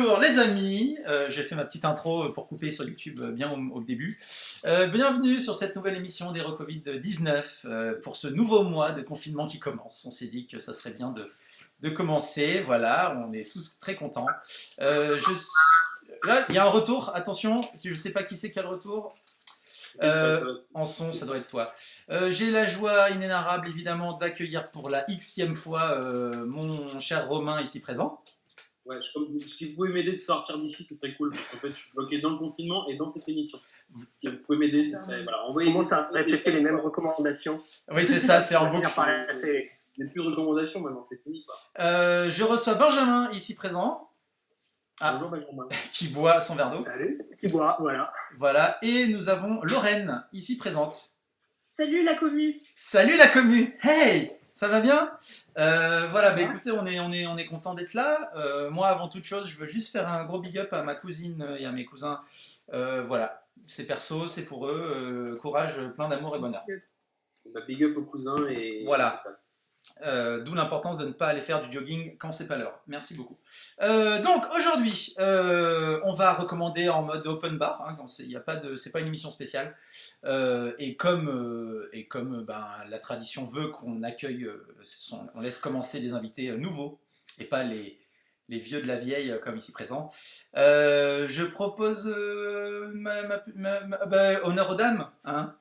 Bonjour les amis, j'ai fait ma petite intro pour couper sur YouTube bien au début. Bienvenue sur cette nouvelle émission des Covid-19 pour ce nouveau mois de confinement qui commence. On s'est dit que ça serait bien de commencer, voilà, on est tous très contents. Là, il y a un retour, attention, je ne sais pas qui c'est qui a le retour. En son, ça doit être toi. J'ai la joie inénarrable évidemment d'accueillir pour la xème fois mon cher Romain ici présent. Ouais, si vous pouvez m'aider de sortir d'ici, ce serait cool, parce qu'en fait, je suis bloqué dans le confinement et dans cette émission. Si vous pouvez m'aider, ce serait... Voilà, on commence à répéter les mêmes recommandations. Oui, c'est ça, c'est en boucle. Il n'y a plus de recommandations maintenant, c'est fini, quoi. Je reçois Benjamin, ici présent. Bonjour Benjamin. Qui boit son verre d'eau. Salut, qui boit, voilà. Voilà, et nous avons Lorraine, ici présente. Salut la commu. Salut la commu. Hey, ça va bien? Voilà, bah écoutez, on est content d'être là. Moi, avant toute chose, je veux juste faire un gros big up à ma cousine et à mes cousins. Voilà, c'est perso, c'est pour eux. Courage, plein d'amour et bonheur. Bah, big up aux cousins et... Voilà. D'où l'importance de ne pas aller faire du jogging quand c'est pas l'heure. Merci beaucoup. Donc aujourd'hui, on va recommander en mode open bar. Hein, c'est pas une émission spéciale. Et comme la tradition veut qu'on accueille, on laisse commencer les invités nouveaux et pas les vieux de la vieille comme ici présent. Je propose honneur aux dames. Hein.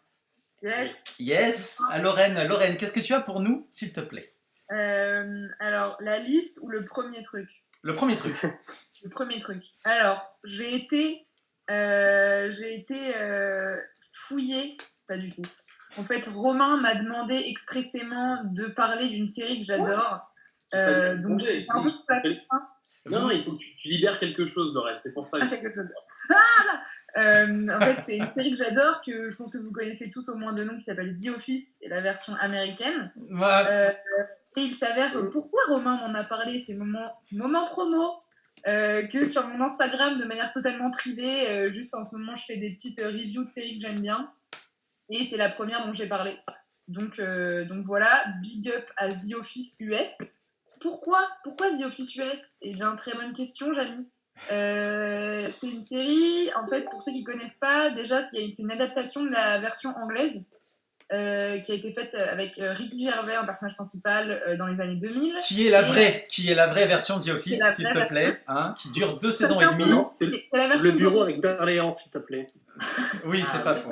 Yes. Lorraine, qu'est-ce que tu as pour nous, s'il te plaît? Alors, la liste ou le premier truc? Le premier truc. Le premier truc. Alors, j'ai été fouillée, pas du tout. En fait, Romain m'a demandé expressément de parler d'une série que j'adore. Donc, c'est un peu hein. Non, il faut que tu libères quelque chose, Lorraine, c'est pour ça que... En fait, c'est une série que j'adore, que je pense que vous connaissez tous au moins de nom, qui s'appelle The Office, et la version américaine. Et il s'avère, pourquoi Romain m'en a parlé, c'est moment promo, que sur mon Instagram, de manière totalement privée, juste en ce moment, je fais des petites reviews de séries que j'aime bien, et c'est la première dont j'ai parlé. Donc voilà, big up à The Office US. Pourquoi The Office US? Eh bien, très bonne question, Jamie. C'est une série, en fait, pour ceux qui ne connaissent pas, déjà, c'est une adaptation de la version anglaise qui a été faite avec Ricky Gervais en personnage principal dans les années 2000. Qui est la vraie version de The Office, s'il te plaît, hein, qui dure 2 saisons et demie. C'est le bureau avec Berléand, s'il te plaît. Oui, c'est pas faux.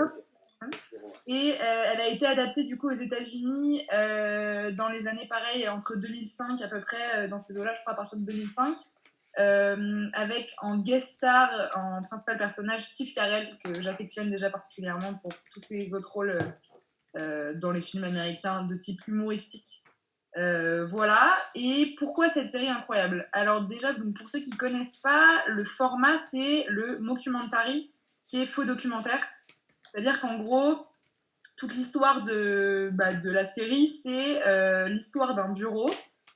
Et elle a été adaptée du coup aux États-Unis dans les années pareilles, entre 2005 à peu près, dans ces eaux-là, je crois, à partir de 2005. Avec en guest star, en principal personnage, Steve Carell, que j'affectionne déjà particulièrement pour tous ses autres rôles dans les films américains de type humoristique. Voilà. Et pourquoi cette série incroyable? Alors déjà, pour ceux qui ne connaissent pas, le format, c'est le mockumentary, qui est faux documentaire. C'est-à-dire qu'en gros, toute l'histoire de la série, c'est l'histoire d'un bureau,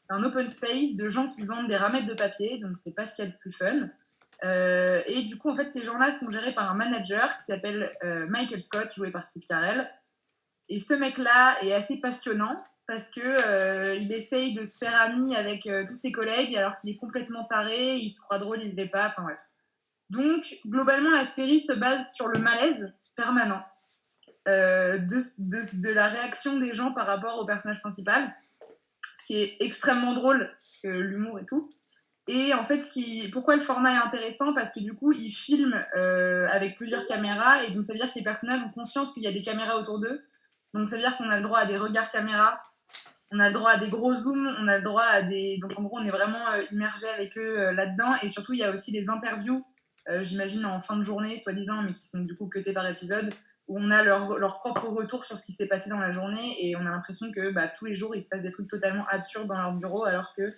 d'un open space, de gens qui vendent des ramettes de papier, donc c'est pas ce qu'il y a de plus fun. Et du coup, en fait, ces gens-là sont gérés par un manager qui s'appelle Michael Scott, joué par Steve Carell. Et ce mec-là est assez passionnant parce que il essaye de se faire ami avec tous ses collègues alors qu'il est complètement taré, il se croit drôle, il l'est pas, enfin bref. Donc, globalement, la série se base sur le malaise permanent de la réaction des gens par rapport au personnage principal, ce qui est extrêmement drôle, parce que l'humour et tout. Et en fait, pourquoi le format est intéressant? Parce que du coup, ils filment avec plusieurs caméras, et donc ça veut dire que les personnages ont conscience qu'il y a des caméras autour d'eux. Donc ça veut dire qu'on a le droit à des regards caméra, on a le droit à des gros zooms, on a le droit à des... Donc en gros, on est vraiment immergé avec eux là-dedans. Et surtout, il y a aussi des interviews, j'imagine en fin de journée, soi-disant, mais qui sont du coup cutées par épisode, où on a leur propre retour sur ce qui s'est passé dans la journée, et on a l'impression que tous les jours, il se passe des trucs totalement absurdes dans leur bureau, alors que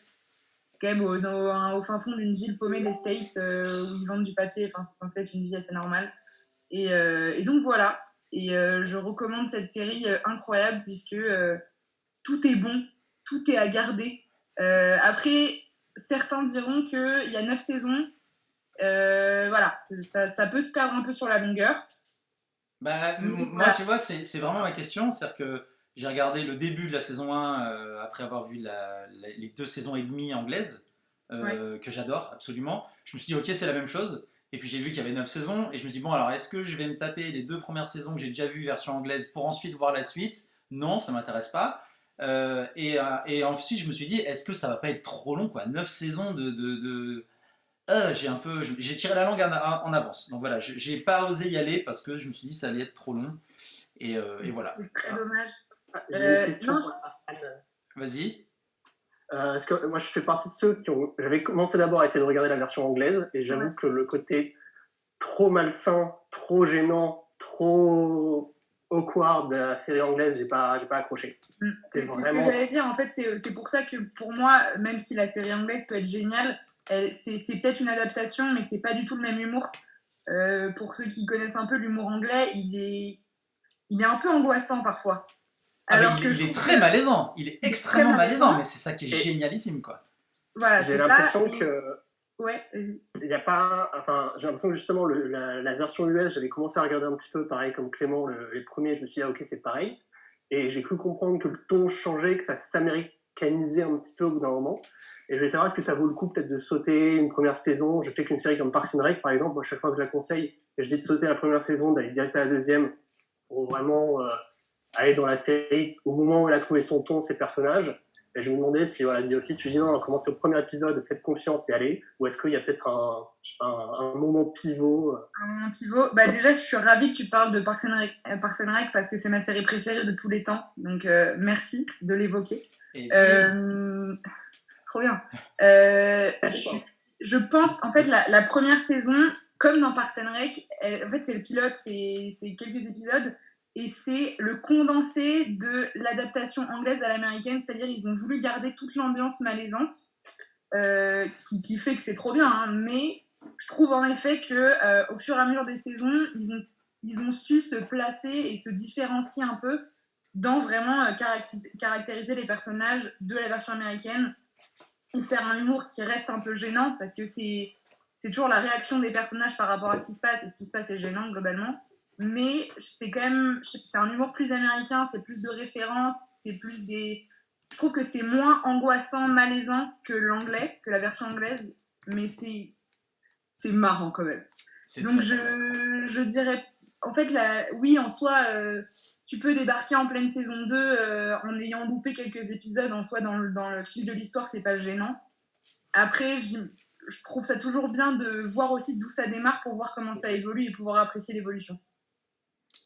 c'est quand même au fin fond d'une ville paumée des States où ils vendent du papier, enfin c'est censé être une vie assez normale. Et donc voilà, et je recommande cette série incroyable, puisque tout est bon, tout est à garder. Après, certains diront qu'il y a 9 saisons, voilà, ça peut se perdre un peu sur la longueur. Moi, tu vois, c'est vraiment ma question. C'est-à-dire que j'ai regardé le début de la saison 1 après avoir vu les 2 saisons et demie anglaises. que j'adore absolument. Je me suis dit, ok, c'est la même chose. Et puis j'ai vu qu'il y avait 9 saisons, et je me suis dit, bon, alors est-ce que je vais me taper les 2 premières saisons que j'ai déjà vues version anglaise pour ensuite voir la suite? Non, ça m'intéresse pas. Et ensuite, je me suis dit, est-ce que ça va pas être trop long, quoi? 9 saisons j'ai tiré la langue en avance. Donc voilà, j'ai pas osé y aller parce que je me suis dit, ça allait être trop long. Et voilà. C'est très dommage. J'ai une question non. pour la fan. Vas-y. Parce que moi, je fais partie de ceux j'avais commencé d'abord à essayer de regarder la version anglaise, et j'avoue que le côté trop malsain, trop gênant, trop awkward de la série anglaise, j'ai pas accroché. C'est ce que j'allais dire. En fait, c'est pour ça que pour moi, même si la série anglaise peut être géniale, c'est peut-être une adaptation, mais c'est pas du tout le même humour. Pour ceux qui connaissent un peu l'humour anglais, il est un peu angoissant parfois. Alors il est très malaisant, il est extrêmement malaisant, mais c'est ça qui est génialissime, quoi. Voilà, j'ai l'impression que ouais, vas-y. Il y a pas, enfin, j'ai l'impression que justement la version US, j'avais commencé à regarder un petit peu, pareil comme Clément, les premiers, je me suis dit, ah, ok, c'est pareil. Et j'ai cru comprendre que le ton changeait, que ça s'américanisait un petit peu au bout d'un moment. Et je voulais savoir, est-ce que ça vaut le coup peut-être de sauter une première saison? Je sais qu'une série comme Parks and Rec, par exemple, moi, chaque fois que je la conseille, je dis de sauter la première saison, d'aller direct à la deuxième, pour vraiment aller dans la série au moment où elle a trouvé son ton, ses personnages. Et je me demandais si, voilà, The Office, tu dis non, commencez au premier épisode, faites confiance et allez, ou est-ce qu'il y a peut-être un moment pivot Un moment pivot. Bah, déjà, je suis ravie que tu parles de Parks and Rec parce que c'est ma série préférée de tous les temps. Donc, merci de l'évoquer. Trop bien. Je pense, en fait, la première saison, comme dans Parks and Rec, en fait, c'est le pilote, c'est quelques épisodes. Et c'est le condensé de l'adaptation anglaise à l'américaine, c'est-à-dire ils ont voulu garder toute l'ambiance malaisante, qui fait que c'est trop bien, hein, mais je trouve en effet qu'au fur et à mesure des saisons, ils ont su se placer et se différencier un peu dans vraiment caractériser les personnages de la version américaine et faire un humour qui reste un peu gênant, parce que c'est toujours la réaction des personnages par rapport à ce qui se passe, et ce qui se passe est gênant globalement. Mais c'est quand même, c'est un humour plus américain, c'est plus de références, je trouve que c'est moins angoissant, malaisant que l'anglais, que la version anglaise, mais c'est marrant quand même. Donc je dirais, en fait, oui, en soi, tu peux débarquer en pleine saison 2 en ayant loupé quelques épisodes, en soi, dans le fil de l'histoire, c'est pas gênant. Après, je trouve ça toujours bien de voir aussi d'où ça démarre pour voir comment ça évolue et pouvoir apprécier l'évolution.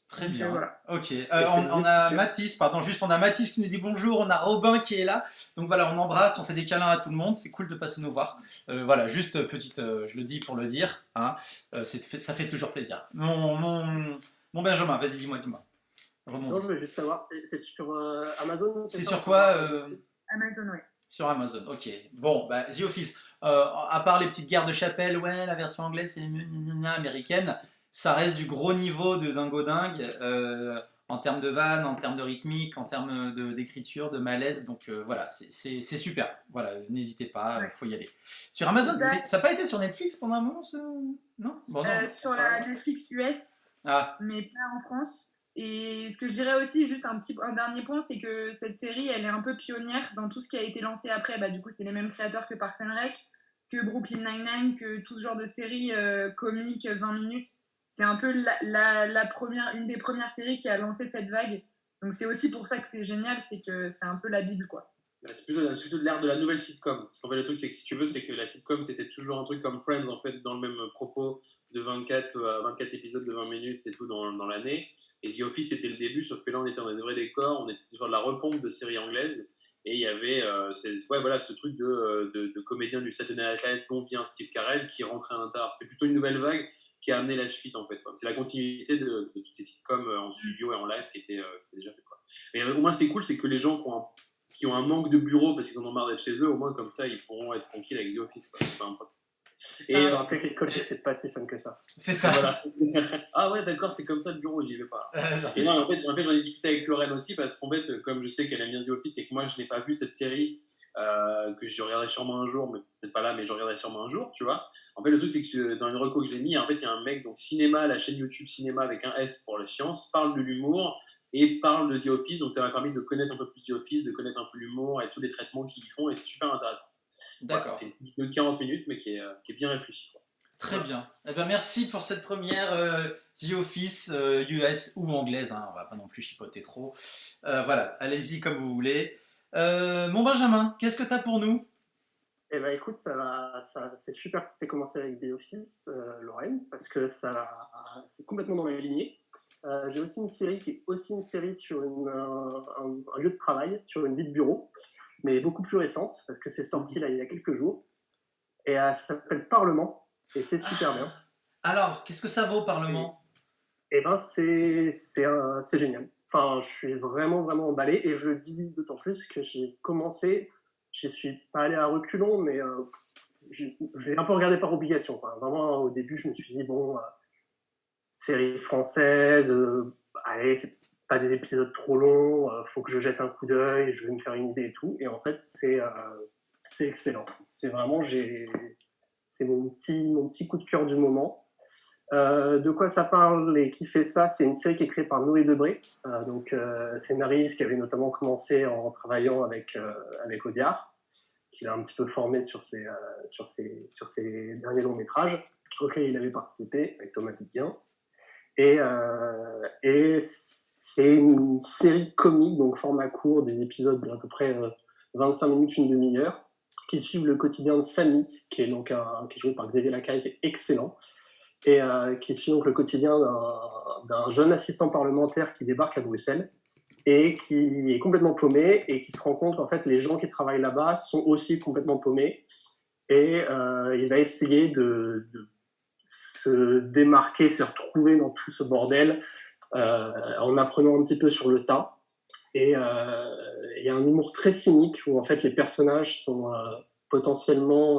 Très bien, voilà. Ok. On a Mathis, on a Mathis qui nous dit bonjour, on a Robin qui est là. Donc voilà, on embrasse, on fait des câlins à tout le monde, c'est cool de passer nous voir. Voilà, juste petite, je le dis pour le dire, hein, ça fait toujours plaisir. Mon Benjamin, vas-y, dis-moi. Non, je veux juste savoir, c'est sur Amazon? C'est sur quoi Amazon, oui. Sur Amazon, ok. Bon, bah, The Office, à part les petites guerres de chapelle, ouais, la version anglaise c'est mieux américaine. Ça reste du gros niveau de dingo dingue en termes de vannes, en termes de rythmique, en termes d'écriture, de malaise. Donc voilà, c'est super. Voilà, n'hésitez pas, faut y aller. Sur Amazon, ça n'a pas été sur Netflix pendant un moment, non, bon, non. Sur la Netflix US, mais pas en France. Et ce que je dirais aussi, juste un dernier point, c'est que cette série, elle est un peu pionnière dans tout ce qui a été lancé après. Bah, du coup, c'est les mêmes créateurs que Parks and Rec, que Brooklyn Nine-Nine, que tout ce genre de séries comiques 20 minutes. C'est un peu une des premières séries qui a lancé cette vague. Donc c'est aussi pour ça que c'est génial, c'est que c'est un peu la Bible, quoi. C'est plutôt de l'ère de la nouvelle sitcom. Parce qu'en fait, le truc, c'est que si tu veux, c'est que la sitcom, c'était toujours un truc comme Friends, en fait, dans le même propos de 24 épisodes de 20 minutes et tout dans l'année. Et The Office, c'était le début, sauf que là, on était dans des vrais décors, on était sur de la repompe de séries anglaises. Et il y avait ce truc de comédien du Saturday Night Live dont vient Steve Carell qui rentrait à l'intérieur. C'était plutôt une nouvelle vague qui a amené la suite, en fait. C'est la continuité de toutes ces sitcoms en studio et en live qui étaient déjà faites, quoi. Mais au moins, c'est cool, c'est que les gens qui ont un manque de bureau parce qu'ils en ont marre d'être chez eux, au moins comme ça, ils pourront être tranquilles avec The Office, quoi. C'est pas un problème. Et rappeler que les coachs, c'est pas si fun que ça. C'est ça. Voilà. Ah ouais, d'accord, c'est comme ça le bureau, j'y vais pas. Et non, en fait, j'en ai discuté avec Lorraine aussi parce qu'en fait, comme je sais qu'elle aime bien The Office et que moi, je n'ai pas vu cette série, que je regarderai sûrement un jour, mais peut-être pas là, mais je regarderai sûrement un jour, tu vois. En fait, le truc, c'est que dans une reco que j'ai mis, en fait, il y a un mec, donc Cinéma, la chaîne YouTube Cinéma avec un S pour la science, parle de l'humour et parle de The Office. Donc ça m'a permis de connaître un peu plus The Office, de connaître un peu l'humour et tous les traitements qu'ils font, et c'est super intéressant. D'accord. Voilà, c'est une petite de 40 minutes, mais qui est bien réfléchie. Très bien. Eh ben, merci pour cette première The Office US ou anglaise, hein. On va pas non plus chipoter trop. Voilà, allez-y comme vous voulez. Mon Benjamin, qu'est-ce que tu as pour nous? Eh ben écoute, c'est super que tu aies commencé avec The Office, Lorraine, parce que c'est complètement dans la lignée. J'ai aussi une série qui est aussi une série sur un lieu de travail, sur une vie de bureau, mais beaucoup plus récente, parce que c'est sorti là il y a quelques jours. Et ça s'appelle Parlement, et c'est super bien. Alors, qu'est-ce que ça vaut, Parlement? Et ben c'est génial. Enfin, je suis vraiment, vraiment emballé, et je le dis d'autant plus que j'ai commencé, je suis pas allé à reculons, mais je l'ai un peu regardé par obligation, quoi. Vraiment, au début, je me suis dit, bon, série française, allez, c'est pas des épisodes trop longs, faut que je jette un coup d'œil, je vais me faire une idée et tout. Et en fait, c'est excellent. C'est vraiment, c'est mon petit coup de cœur du moment. De quoi ça parle et qui fait ça? C'est une série qui est créée par Noé Debré, donc scénariste qui avait notamment commencé en travaillant avec Audiard, qui l'a un petit peu formé sur ses derniers longs métrages auxquels il avait participé avec Thomas Piguin. Et c'est une série comique, donc format court, des épisodes d'à peu près 25 minutes, une demi-heure, qui suivent le quotidien de Samy, qui est joué par Xavier Lacaille, qui est excellent, et qui suit donc le quotidien d'un jeune assistant parlementaire qui débarque à Bruxelles et qui est complètement paumé, et qui se rend compte qu'en fait les gens qui travaillent là-bas sont aussi complètement paumés, et il va essayer de se démarquer, se retrouver dans tout ce bordel en apprenant un petit peu sur le tas. Et il y a un humour très cynique où en fait les personnages sont potentiellement,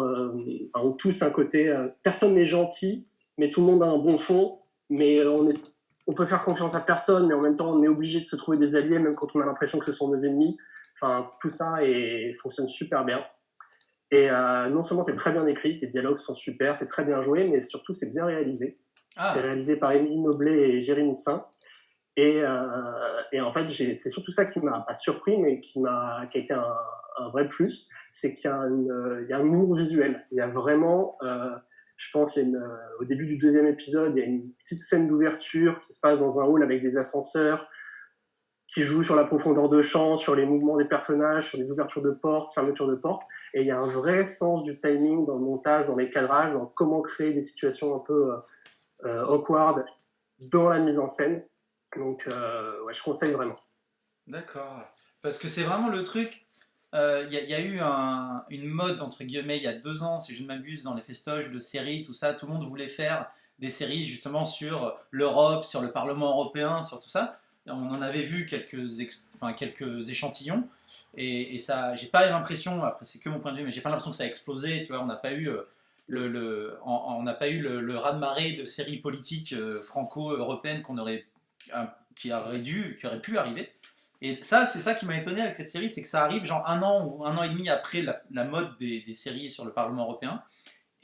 ont tous un côté, personne n'est gentil, mais tout le monde a un bon fond, mais on peut faire confiance à personne, mais en même temps on est obligé de se trouver des alliés même quand on a l'impression que ce sont nos ennemis. Enfin, tout ça fonctionne super bien. Et non seulement c'est très bien écrit, les dialogues sont super, c'est très bien joué, mais surtout c'est bien réalisé. C'est réalisé par Émilie Noblet et Jérémy Saint. Et en fait, c'est surtout ça qui m'a pas surpris, mais qui a été un vrai plus, c'est qu'il y a un humour visuel. Il y a vraiment, je pense, au début du deuxième épisode, il y a une petite scène d'ouverture qui se passe dans un hall avec des ascenseurs, qui joue sur la profondeur de champ, sur les mouvements des personnages, sur les ouvertures de portes, fermetures de portes. Et il y a un vrai sens du timing dans le montage, dans les cadrages, dans comment créer des situations un peu awkward dans la mise en scène. Donc, je conseille vraiment. D'accord. Parce que c'est vraiment le truc. Y a eu une mode, entre guillemets, il y a 2 ans, si je ne m'abuse, dans les festoches de séries, tout ça. Tout le monde voulait faire des séries justement sur l'Europe, sur le Parlement européen, sur tout ça. On en avait vu quelques échantillons, et ça, j'ai pas l'impression, après c'est que mon point de vue, mais j'ai pas l'impression que ça a explosé, tu vois, on n'a pas eu on n'a pas eu le raz-de-marée de séries politiques franco-européennes qui aurait pu arriver. Et ça, c'est ça qui m'a étonné avec cette série, c'est que ça arrive genre 1 an ou 1 an et demi après la mode des séries sur le Parlement européen,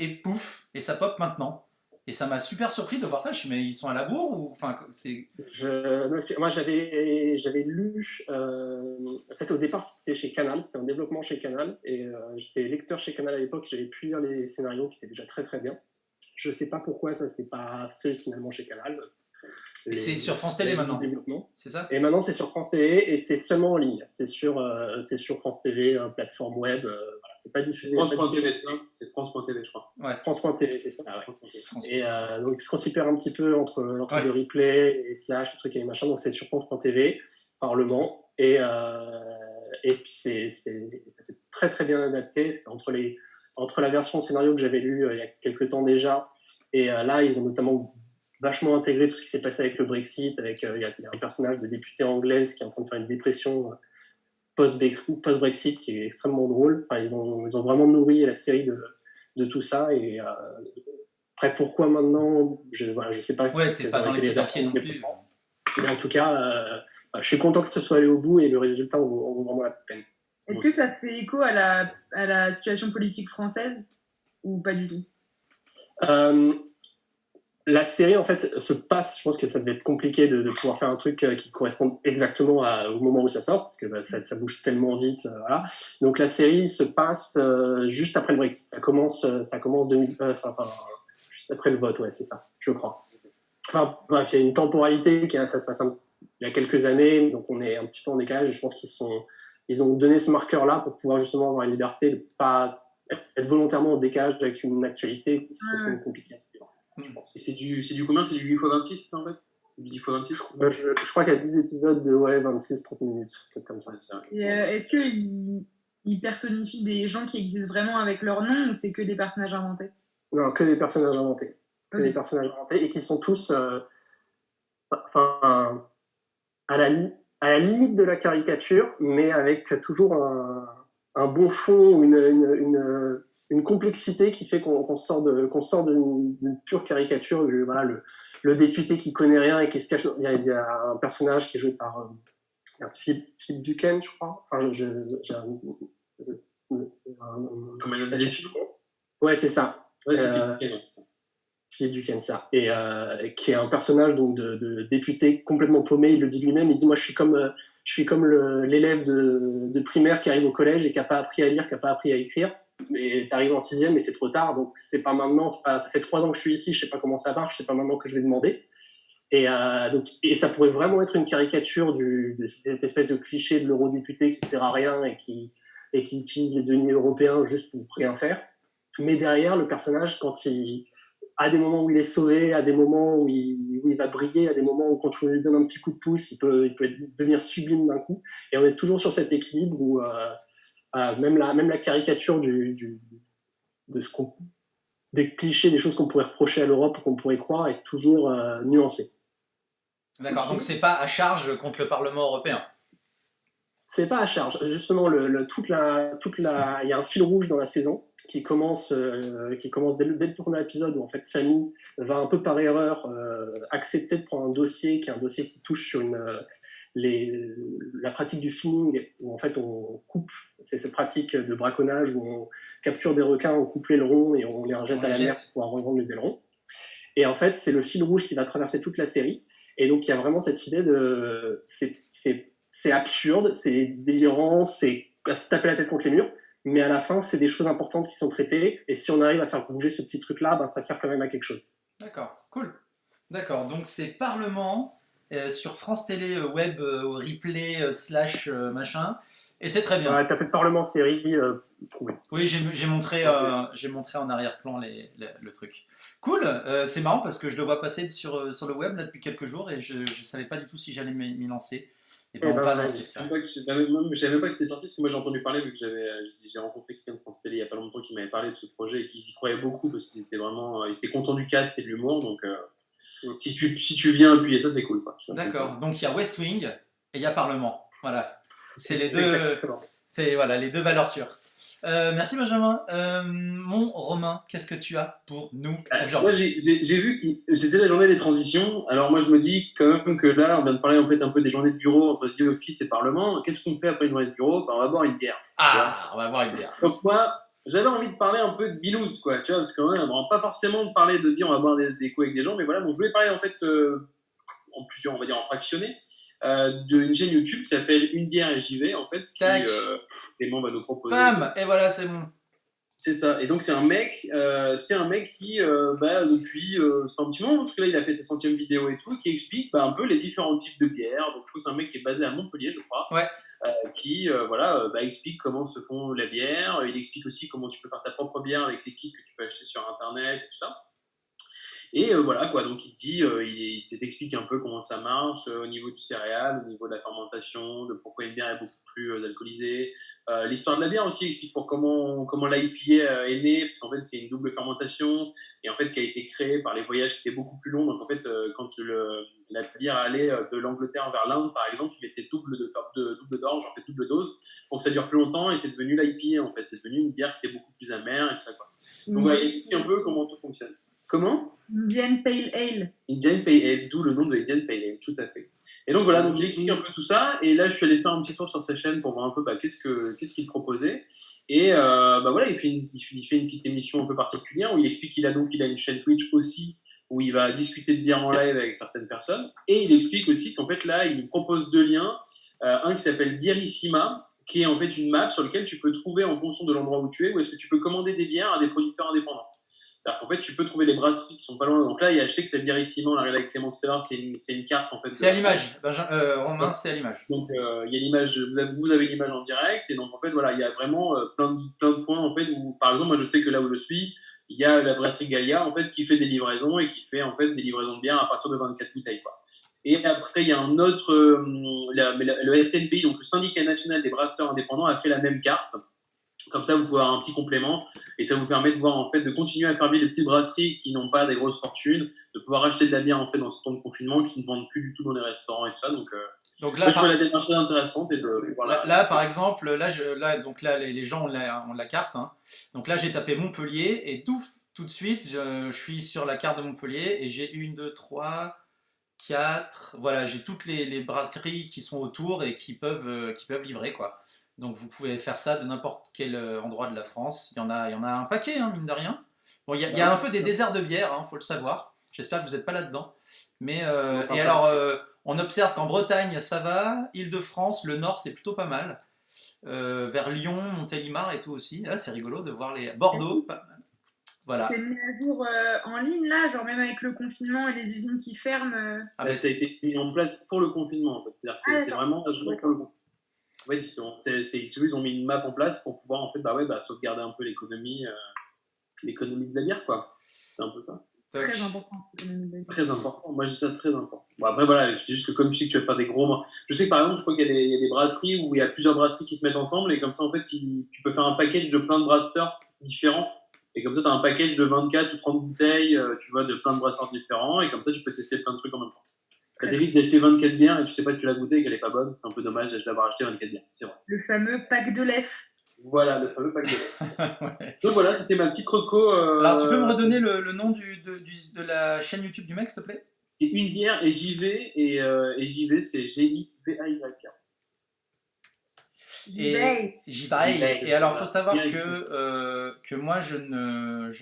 et pouf, et ça pop maintenant. Et ça m'a super surpris de voir ça. Je me suis dit, mais ils sont à la bourre ou enfin c'est. Moi, j'avais lu. En fait, au départ, c'était chez Canal, c'était un développement chez Canal, et j'étais lecteur chez Canal à l'époque. J'avais pu lire les scénarios qui étaient déjà très très bien. Je sais pas pourquoi ça s'est pas fait finalement chez Canal. Et c'est sur France Télé maintenant. C'est ça? Et maintenant, c'est sur France Télé, et c'est seulement en ligne. C'est sur France Télé, plateforme web. Voilà, c'est pas diffusé. C'est France.tv, je crois. Ouais. France.tv, c'est ça. Ouais. Et donc, parce qu'on s'y perd un petit peu entre le replay et slash, le truc et machin. Donc, c'est sur France.tv, Parlement. Et puis, c'est très très bien adapté. Entre la version scénario que j'avais lue il y a quelques temps déjà, et là, ils ont notamment vachement intégré tout ce qui s'est passé avec le Brexit, il y a un personnage de députée anglaise qui est en train de faire une dépression post-Brexit qui est extrêmement drôle. Enfin, ils ont vraiment nourri la série de tout ça, et après pourquoi maintenant, je sais pas. Ouais, t'es pas dans les petits papiers non plus. Mais en tout cas, je suis content que ce soit allé au bout, et le résultat en vaut vraiment la peine. Est-ce que ça fait écho à la situation politique française ou pas du tout? la série, en fait, se passe. Je pense que ça devait être compliqué de pouvoir faire un truc qui corresponde exactement au moment où ça sort, parce que ça bouge tellement vite. Voilà. Donc, la série se passe juste après le Brexit. Ça commence juste après le vote, ouais, c'est ça, je crois. Enfin, bref, il y a une temporalité ça se passe il y a quelques années, donc on est un petit peu en décalage. Et je pense ils ont donné ce marqueur-là pour pouvoir justement avoir une liberté de pas être volontairement en décalage avec une actualité qui serait compliquée. Je pense. Et c'est du combien? C'est du 8x26, c'est ça en fait? Du 10x26 je crois qu'il y a 10 épisodes de 26-30 minutes, peut-être comme ça. Et, est-ce qu'ils personnifient des gens qui existent vraiment avec leur nom ou c'est que des personnages inventés? Non, que des personnages inventés. Que des personnages inventés et qui sont tous à la limite de la caricature, mais avec toujours un bon fond, une complexité qui fait qu'on sort d'une pure caricature. Le député qui connaît rien et qui se cache. Il y a un personnage qui est joué par Philippe Duquesne, je crois. Enfin, ouais, c'est ça. Ouais, c'est Philippe Duquesne, ça. Philippe Duquesne, ça. Et qui est un personnage donc de député complètement paumé. Il le dit lui-même. Il dit, moi, je suis comme l'élève de primaire qui arrive au collège et qui n'a pas appris à lire, qui n'a pas appris à écrire. Mais t'arrives en 6e et c'est trop tard. Donc, c'est pas maintenant. Ça fait 3 ans que je suis ici. Je sais pas comment ça marche. C'est pas maintenant que je vais demander. Et ça pourrait vraiment être une caricature de cette espèce de cliché de l'eurodéputé qui sert à rien et qui utilise les deniers européens juste pour rien faire. Mais derrière, le personnage, à des moments où il est sauvé, à des moments où il va briller, à des moments où quand on lui donne un petit coup de pouce, il peut devenir sublime d'un coup. Et on est toujours sur cet équilibre où même la caricature des clichés, des choses qu'on pourrait reprocher à l'Europe ou qu'on pourrait croire est toujours nuancée. D'accord, donc c'est pas à charge contre le Parlement européen. C'est pas à charge. Justement, il y a un fil rouge dans la saison qui commence dès le premier épisode où en fait Samy va un peu par erreur accepter de prendre un dossier qui est un dossier qui touche sur la pratique du finning, où en fait on coupe, c'est cette pratique de braconnage où on capture des requins, on coupe les ailerons et on les rejette à la mer pour pouvoir revendre les ailerons. Et en fait, c'est le fil rouge qui va traverser toute la série. Et donc, il y a vraiment cette idée c'est absurde, c'est délirant, c'est à se taper la tête contre les murs, mais à la fin, c'est des choses importantes qui sont traitées, et si on arrive à faire bouger ce petit truc-là, ça sert quand même à quelque chose. D'accord, cool. D'accord, donc c'est Parlement sur France Télé Web replay / machin, et c'est très bien. Tapez Parlement série, trouvé. Oui, j'ai montré en arrière-plan le truc. Cool, c'est marrant parce que je le vois passer sur le web là depuis quelques jours et je savais pas du tout si j'allais m'y lancer. Et ben on va lancer ça. Je savais même pas que c'était sorti parce que moi j'ai entendu parler vu que j'ai rencontré quelqu'un de France Télé il y a pas longtemps qui m'avait parlé de ce projet et qui y croyait beaucoup parce qu'ils étaient contents du cast et de l'humour, donc si tu viens appuyer ça, c'est cool, quoi. D'accord, donc il y a West Wing et il y a Parlement, voilà. C'est les deux. Exactement. C'est les deux valeurs sûres. Merci Benjamin. Mon Romain, qu'est-ce que tu as pour nous aujourd'hui? Moi j'ai vu que c'était la journée des transitions. Alors moi je me dis quand même que là on vient de parler en fait un peu des journées de bureau entre The Office et Parlement. Qu'est-ce qu'on fait après une journée de bureau? On va boire une bière. Ah, on va boire une bière. Donc moi j'avais envie de parler un peu de binous, quoi, tu vois, parce qu'on ne pas forcément de parler de dire on va boire des coups avec des gens, mais voilà, donc je voulais parler en fait en plusieurs, on va dire en fractionné, d'une chaîne YouTube qui s'appelle Une bière et j'y vais, en fait, qui Clément va nous proposer. Bam, et voilà, c'est bon. C'est ça. Et donc c'est un mec qui depuis c'est un petit moment, parce que là il a fait sa 100e vidéo et tout, qui explique un peu les différents types de bières. Donc je trouve que c'est un mec qui est basé à Montpellier, je crois, qui explique comment se font la bière. Il explique aussi comment tu peux faire ta propre bière avec les kits que tu peux acheter sur internet et tout ça. Et voilà quoi, donc il t'explique un peu comment ça marche au niveau du céréal, au niveau de la fermentation, de pourquoi une bière est beaucoup plus alcoolisée. L'histoire de la bière aussi explique comment l'IPA est née, parce qu'en fait c'est une double fermentation et en fait qui a été créée par les voyages qui étaient beaucoup plus longs. Donc en fait quand la bière allait de l'Angleterre vers l'Inde par exemple, il mettait double d'orge, en fait double dose, pour que ça dure plus longtemps et c'est devenu l'IPA en fait, c'est devenu une bière qui était beaucoup plus amère et tout ça quoi. Donc voilà, il explique un peu comment tout fonctionne. Comment? Indian Pale Ale. Indian Pale Ale, d'où le nom de Indian Pale Ale, tout à fait. Et donc voilà, donc il explique un peu tout ça, et là je suis allé faire un petit tour sur sa chaîne pour voir un peu qu'est-ce qu'il proposait. Et voilà, il fait une petite émission un peu particulière où il explique qu'il a une chaîne Twitch aussi où il va discuter de bière en live avec certaines personnes. Et il explique aussi qu'en fait, là, il nous propose 2 liens. Un qui s'appelle Bierissima, qui est en fait une map sur laquelle tu peux trouver, en fonction de l'endroit où tu es, où est-ce que tu peux commander des bières à des producteurs indépendants. C'est-à-dire qu'en fait, tu peux trouver des brasseries qui sont pas loin. Donc là, je sais que la Bierissima, on l'a regardé avec Clément tout à l'heure, c'est une carte en fait. C'est à l'image, Romain, c'est à l'image. Donc il y a l'image, vous avez l'image en direct, et donc en fait voilà, il y a vraiment plein de points en fait où, par exemple, moi je sais que là où je suis, il y a la brasserie Gallia en fait qui fait des livraisons et qui fait en fait des livraisons de bière à partir de 24 bouteilles quoi. Et après il y a un autre, le SNBI, donc le syndicat national des brasseurs indépendants, a fait la même carte. Comme ça, vous pouvez avoir un petit complément et ça vous permet de voir en fait de continuer à faire vivre les petites brasseries qui n'ont pas des grosses fortunes, de pouvoir acheter de la bière en fait dans ce temps de confinement qui ne vendent plus du tout dans les restaurants et ça. Donc là, je trouve la démarche très intéressante et voilà. Là, par exemple, donc là, les gens ont la carte. Hein. Donc là, j'ai tapé Montpellier et tout de suite, je suis sur la carte de Montpellier et j'ai 1, 2, 3, 4. Voilà, j'ai toutes les brasseries qui sont autour et qui peuvent livrer quoi. Donc vous pouvez faire ça de n'importe quel endroit de la France. Il y en a un paquet, hein, mine de rien. Bon, il y a un peu des déserts de bière, faut le savoir. J'espère que vous n'êtes pas là-dedans. Mais on observe qu'en Bretagne, ça va. Île-de-France, le Nord, c'est plutôt pas mal. Vers Lyon, Montélimar et tout aussi. Ah, c'est rigolo de voir les Bordeaux. Voilà. C'est mis à jour en ligne là, genre même avec le confinement et les usines qui ferment. Ça a été mis en place pour le confinement en fait. C'est-à-dire que c'est vraiment à jour pour le confinement. En fait, ils ont mis une map en place pour pouvoir en fait, sauvegarder un peu l'économie de la bière, quoi. C'était un peu ça. Très important. Très important. Moi, je dis ça très important. Bon, après, voilà, c'est juste que comme je sais que tu vas faire des gros... Je sais que par exemple, je crois qu'il y a des brasseries où il y a plusieurs brasseries qui se mettent ensemble et comme ça, en fait, tu peux faire un package de plein de brasseurs différents. Et comme ça, tu as un package de 24 ou 30 bouteilles, tu vois, de plein de brasseurs différents. Et comme ça, tu peux tester plein de trucs en même temps. Ça t'évite d'acheter 24 bières et tu sais pas si tu l'as goûté et qu'elle est pas bonne. C'est un peu dommage d'avoir acheté 24 bières. C'est vrai. Le fameux pack de lait. Voilà, le fameux pack de lait. Ouais. Donc voilà, c'était ma petite reco. Alors, tu peux me redonner le nom de la chaîne YouTube du mec, s'il te plaît ? C'est une bière et j'y vais. Et j'y vais, c'est G-I-V-A-Y-K. J'y vais. Et alors, il faut savoir que moi, je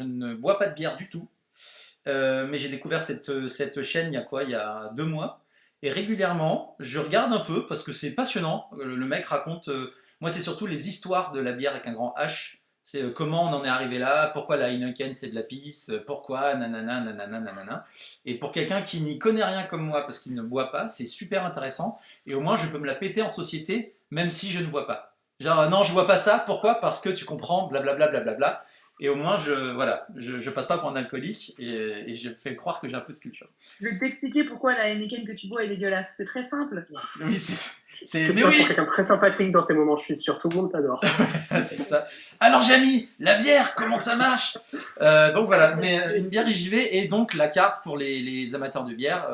ne bois pas de bière du tout. Mais j'ai découvert cette chaîne il y a 2 mois. Et régulièrement, je regarde un peu parce que c'est passionnant. Le mec raconte... moi, c'est surtout les histoires de la bière avec un grand H. C'est comment on en est arrivé là, pourquoi la Heineken c'est de la pisse, pourquoi nanana, nanana, nanana. Et pour quelqu'un qui n'y connaît rien comme moi parce qu'il ne boit pas, c'est super intéressant. Et au moins, je peux me la péter en société, même si je ne bois pas. Genre, non, je bois pas ça, pourquoi ? Parce que tu comprends, blablabla, blablabla. Et au moins, je passe pas pour un alcoolique et je fais croire que j'ai un peu de culture. Je vais t'expliquer pourquoi la Heineken que tu bois est dégueulasse. C'est très simple. Oui, Tu passes pour quelqu'un de très sympathique dans ces moments, je suis sûr. Tout le monde t'adore. C'est ça. Alors, Jamy, la bière, comment ça marche ? Donc voilà, mais une bière j'y vais. Et donc, la carte pour les amateurs de bière,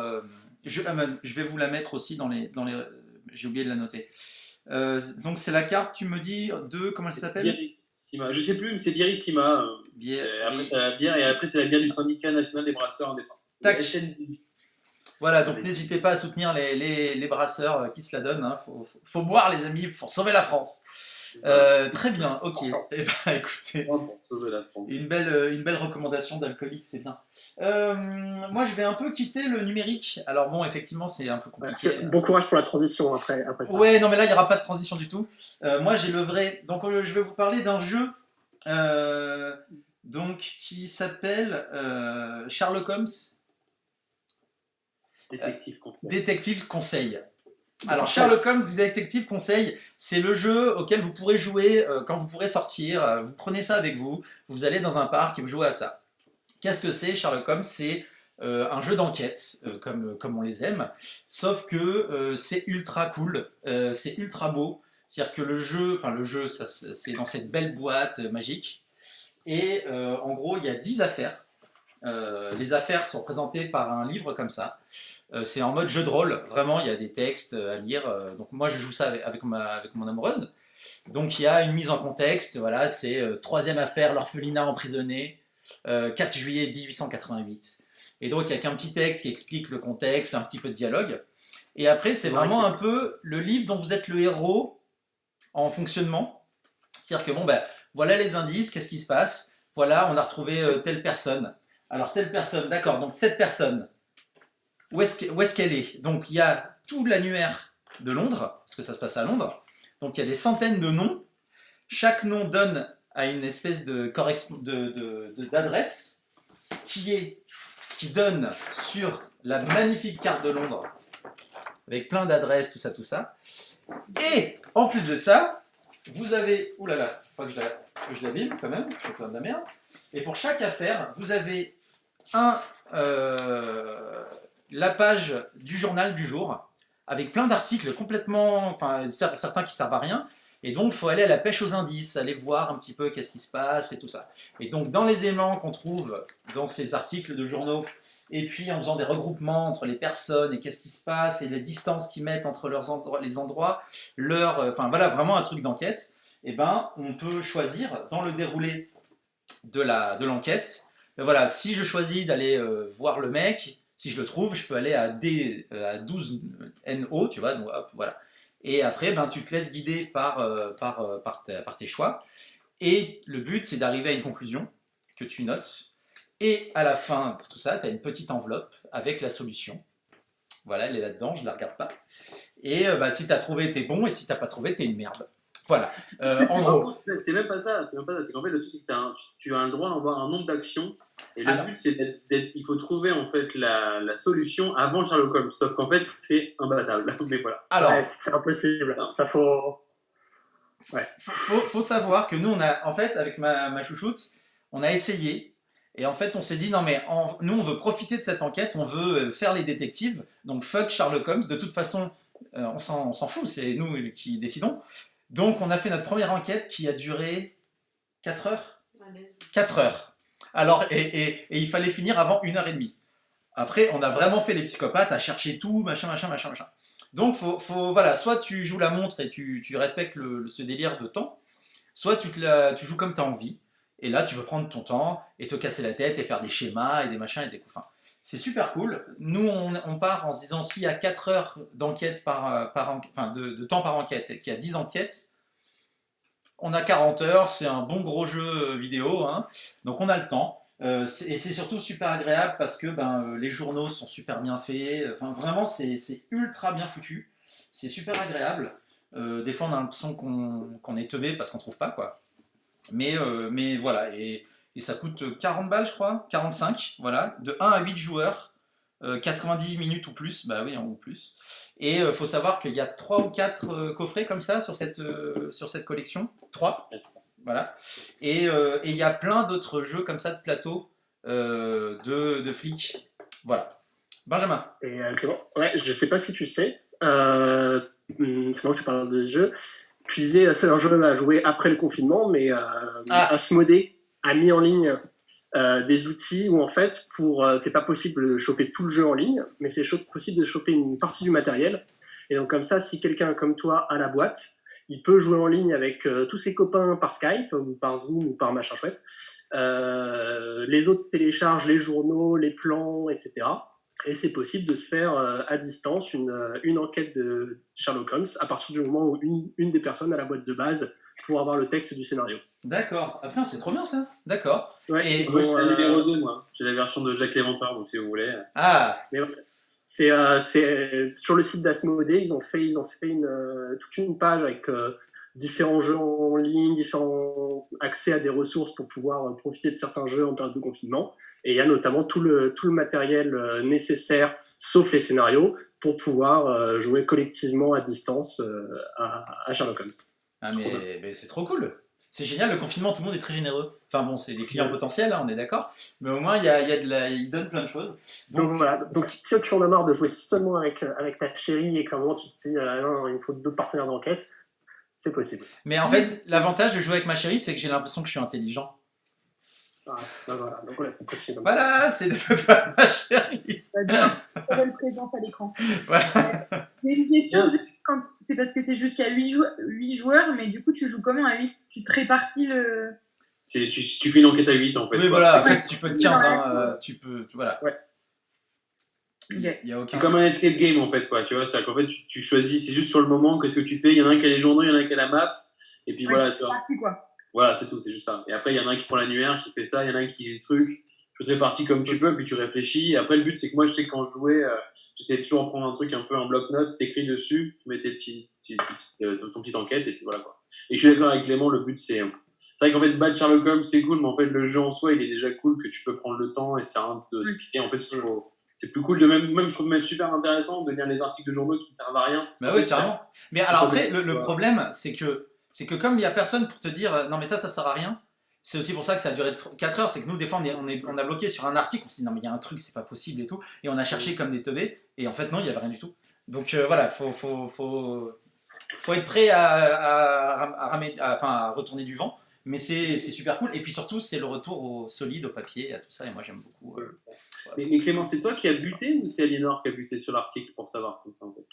je vais vous la mettre aussi dans les j'ai oublié de la noter. Donc, c'est la carte, tu me dis, de... Comment elle s'appelle ? Je sais plus, mais c'est Bierissima. Après, t'as la bière et après, c'est la bière du syndicat national des brasseurs indépendants. Voilà, donc n'hésitez pas à soutenir les brasseurs qui se la donnent. Hein. Faut boire, les amis, pour sauver la France. Très bien, ok. Eh ben, écoutez, une belle recommandation d'alcoolique, c'est bien. Moi, je vais un peu quitter le numérique. Alors bon, effectivement, c'est un peu compliqué. Bon courage pour la transition après ça. Ouais, non, mais là, il n'y aura pas de transition du tout. Moi, j'ai le vrai. Donc, je vais vous parler d'un jeu qui s'appelle Sherlock Holmes. Détective Conseil. Alors, Sherlock Holmes Détective Conseil, c'est le jeu auquel vous pourrez jouer quand vous pourrez sortir. Vous prenez ça avec vous, vous allez dans un parc et vous jouez à ça. Qu'est-ce que c'est Sherlock Holmes ? C'est un jeu d'enquête, comme on les aime, sauf que c'est ultra cool, c'est ultra beau. C'est-à-dire que le jeu, ça, c'est dans cette belle boîte magique. Et en gros, il y a 10 affaires. Les affaires sont présentées par un livre comme ça. C'est en mode jeu de rôle, vraiment, il y a des textes à lire. Donc moi, je joue ça avec mon amoureuse. Donc il y a une mise en contexte, voilà, c'est 3e affaire, l'orphelinat emprisonné, 4 juillet 1888. Et donc il n'y a qu'un petit texte qui explique le contexte, un petit peu de dialogue. Et après, c'est vraiment un peu le livre dont vous êtes le héros en fonctionnement. C'est-à-dire que voilà les indices, qu'est-ce qui se passe ? Voilà, on a retrouvé telle personne. Alors, telle personne, d'accord, donc cette personne, où est-ce qu'elle est? Donc, il y a tout l'annuaire de Londres, parce que ça se passe à Londres. Donc, il y a des centaines de noms. Chaque nom donne à une espèce d'adresse qui donne sur la magnifique carte de Londres, avec plein d'adresses, tout ça. Et, en plus de ça, vous avez... Ouh là là, faut pas que je l'abîme quand même, c'est plein de la merde. Et pour chaque affaire, vous avez la page du journal du jour, avec plein d'articles complètement, enfin certains qui servent à rien, et donc il faut aller à la pêche aux indices, aller voir un petit peu qu'est-ce qui se passe et tout ça. Et donc dans les éléments qu'on trouve dans ces articles de journaux, et puis en faisant des regroupements entre les personnes et qu'est-ce qui se passe et les distances qu'ils mettent entre les endroits, enfin voilà, vraiment un truc d'enquête, et ben on peut choisir dans le déroulé de l'enquête, voilà, si je choisis d'aller voir le mec, si je le trouve, je peux aller à 12 NO, tu vois, donc hop, voilà. Et après, ben, tu te laisses guider par tes choix. Et le but, c'est d'arriver à une conclusion que tu notes. Et à la fin, pour tout ça, tu as une petite enveloppe avec la solution. Voilà, elle est là-dedans, je ne la regarde pas. Et si tu as trouvé, t'es bon, et si tu n'as pas trouvé, t'es une merde. Voilà, en gros. C'est même pas ça, c'est qu'en fait, le truc, c'est que tu as le droit d'avoir un nombre d'actions. Et le but, c'est il faut trouver en fait la solution avant Sherlock Holmes. Sauf qu'en fait, c'est imbattable. Mais voilà. Alors, ouais, c'est impossible. Ça faut savoir que nous, on a, en fait, avec ma chouchoute, on a essayé. Et en fait, on s'est dit, non mais nous, on veut profiter de cette enquête, on veut faire les détectives. Donc, fuck Sherlock Holmes. De toute façon, on s'en fout, c'est nous qui décidons. Donc, on a fait notre première enquête qui a duré 4 heures. 4 heures. Alors, et il fallait finir avant 1h30. Après, on a vraiment fait les psychopathes à chercher tout, machin. Donc, voilà, soit tu joues la montre et tu respectes ce délire de temps, soit tu joues comme tu as envie. Et là, tu peux prendre ton temps et te casser la tête et faire des schémas et des machins et des coups. Enfin, c'est super cool. Nous, on part en se disant, s'il y a 4 heures d'enquête de temps par enquête et qu'il y a 10 enquêtes, on a 40 heures, c'est un bon gros jeu vidéo, hein. Donc on a le temps. Et c'est surtout super agréable parce que les journaux sont super bien faits. Enfin, vraiment, c'est ultra bien foutu. C'est super agréable. Des fois, on a l'impression qu'on est teubé parce qu'on trouve pas, quoi. Mais voilà, et ça coûte 40 balles, je crois, 45, voilà, de 1 à 8 joueurs, 90 minutes ou plus, bah oui, ou plus. Et il faut savoir qu'il y a 3 ou 4 coffrets comme ça sur cette collection, 3, voilà. Et il y a plein d'autres jeux comme ça de plateau de flics, voilà. Benjamin. Et Clément, ouais, je sais pas si tu sais, c'est marrant que tu parles de ce jeu. Tu disais, c'est un jeu à jouer après le confinement, mais Asmodée a mis en ligne des outils où en fait, c'est pas possible de choper tout le jeu en ligne, mais c'est possible de choper une partie du matériel. Et donc comme ça, si quelqu'un comme toi a la boîte, il peut jouer en ligne avec tous ses copains par Skype ou par Zoom ou par machin chouette. Les autres téléchargent les journaux, les plans, etc. Et c'est possible de se faire à distance une enquête de Sherlock Holmes à partir du moment où une des personnes a la boîte de base pour avoir le texte du scénario. D'accord. Ah putain, c'est trop bien ça. D'accord. Ouais, et moi, j'ai la numéro 2, moi. J'ai la version de Jacques Léventreur, donc si vous voulez. Ah. Mais ouais. C'est sur le site d'Asmodée, ils ont fait toute une page avec différents jeux en ligne, différents accès à des ressources pour pouvoir profiter de certains jeux en période de confinement. Et il y a notamment tout le matériel nécessaire, sauf les scénarios, pour pouvoir jouer collectivement à distance à Sherlock Holmes. Ah mais c'est trop cool. C'est génial, le confinement, tout le monde est très généreux. Enfin bon, c'est des clients potentiels, hein, on est d'accord. Mais au moins, ils donnent plein de choses. Donc voilà, donc si tu en as marre de jouer seulement avec ta chérie et qu'à un moment tu te dis non, il me faut 2 partenaires d'enquête, c'est possible. Mais en fait, l'avantage de jouer avec ma chérie, c'est que j'ai l'impression que je suis intelligent. Ah, voilà, donc voilà, c'est possible. Voilà, c'est toi, ma chérie. Très belle présence à l'écran. Voilà. Il y a une question, c'est parce que c'est jusqu'à 8 joueurs, mais du coup, tu joues comment à 8 ? Tu te répartis le... Tu fais une enquête à 8, en fait. Oui, voilà, en fait, tu peux être 15, hein, voilà. Ouais. Okay. C'est comme un escape game, en fait, quoi. Tu vois, c'est qu'en fait, tu choisis, c'est juste sur le moment, qu'est-ce que tu fais. Il y en a un qui a les journaux, il y en a un qui a la map, et puis voilà. C'est parti, quoi. Voilà, c'est tout, c'est juste ça. Et après, il y en a un qui prend l'annuaire, qui fait ça, il y en a un qui dit des trucs. peux te répartir comme tu peux, puis tu réfléchis. Et après, le but, c'est que moi, je sais que quand je jouais, j'essayais toujours de prendre un truc un peu en bloc-notes, t'écris dessus, tu mets ton petite enquête, et puis voilà, quoi. Et je suis d'accord avec Clément, le but, c'est vrai qu'en fait, battre Sherlock Holmes, c'est cool, mais en fait, le jeu en soi, il est déjà cool, que tu peux prendre le temps, et c'est rien de se piquer. En fait, c'est plus cool de même, je trouve même super intéressant de lire les articles de journaux qui ne servent à rien. Bah oui, carrément. Mais alors après, le problème, c'est que comme il n'y a personne pour te dire non, mais ça sert à rien, c'est aussi pour ça que ça a duré 4 heures. C'est que nous, des fois, on a bloqué sur un article, on s'est dit non, mais il y a un truc, c'est pas possible et tout. Et on a cherché comme des teubés, et en fait, non, il n'y avait rien du tout. Donc voilà, faut être prêt à retourner du vent. Mais c'est super cool. Et puis surtout, c'est le retour au solide, au papier, à tout ça. Et moi, j'aime beaucoup. Mais Clément, c'est toi qui as buté ou c'est Aliénor qui a buté sur l'article pour savoir comme ça en fait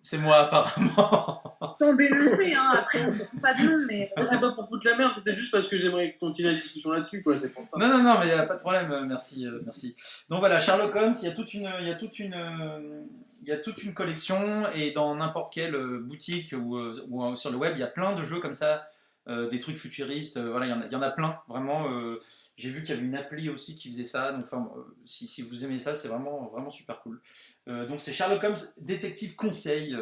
c'est moi apparemment. Sans dénoncer, hein, après on ne pas de nom, mais. C'est pas pour foutre la merde, c'était juste parce que j'aimerais continuer la discussion là-dessus, quoi, c'est pour ça. Non, mais il n'y a pas de problème, merci. Donc voilà, Sherlock Holmes, il y a toute une collection, et dans n'importe quelle boutique ou sur le web, il y a plein de jeux comme ça, des trucs futuristes, voilà, il y en a plein, vraiment. J'ai vu qu'il y avait une appli aussi qui faisait ça, donc si vous aimez ça, c'est vraiment, vraiment super cool. Donc c'est Sherlock Holmes, détective conseil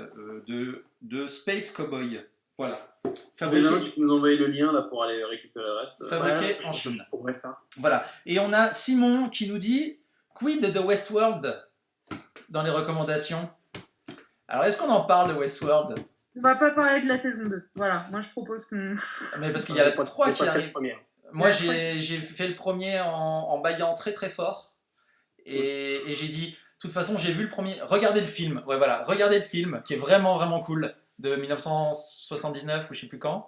de Space Cowboy. Voilà. Fabriqué, tu nous envoyer le lien là pour aller récupérer le reste. Fabriqué en Chine. Je pourrais ça. Voilà. Et on a Simon qui nous dit quid de Westworld dans les recommandations. Alors est-ce qu'on en parle de Westworld? On va pas parler de la saison 2. Voilà, moi je propose qu'on. Mais parce qu'il y a 3 qui arrivent. Moi, Ouais, j'ai fait le premier en bâillant très très fort. Et j'ai dit, de toute façon, j'ai vu le premier. Regardez le film. Ouais, voilà. Regardez le film, qui est vraiment vraiment cool, de 1979 ou je sais plus quand.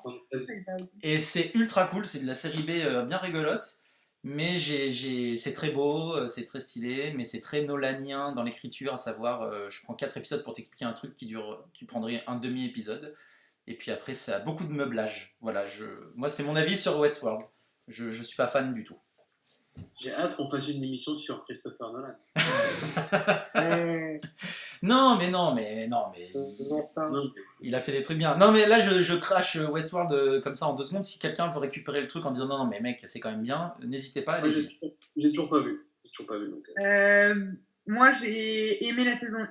Et c'est ultra cool. C'est de la série B bien rigolote. Mais c'est très beau, c'est très stylé, mais c'est très nolanien dans l'écriture, à savoir, je prends 4 épisodes pour t'expliquer un truc qui prendrait un demi-épisode. Et puis après, ça a beaucoup de meublage. Voilà, moi, c'est mon avis sur Westworld. Je suis pas fan du tout. J'ai hâte qu'on fasse une émission sur Christopher Nolan. Non, mais il a fait des trucs bien. Non, mais là, je crache Westworld comme ça en 2 secondes. Si quelqu'un veut récupérer le truc en disant non, mais mec, c'est quand même bien, n'hésitez pas, allez-y. J'ai toujours pas vu. Donc, moi, j'ai aimé la saison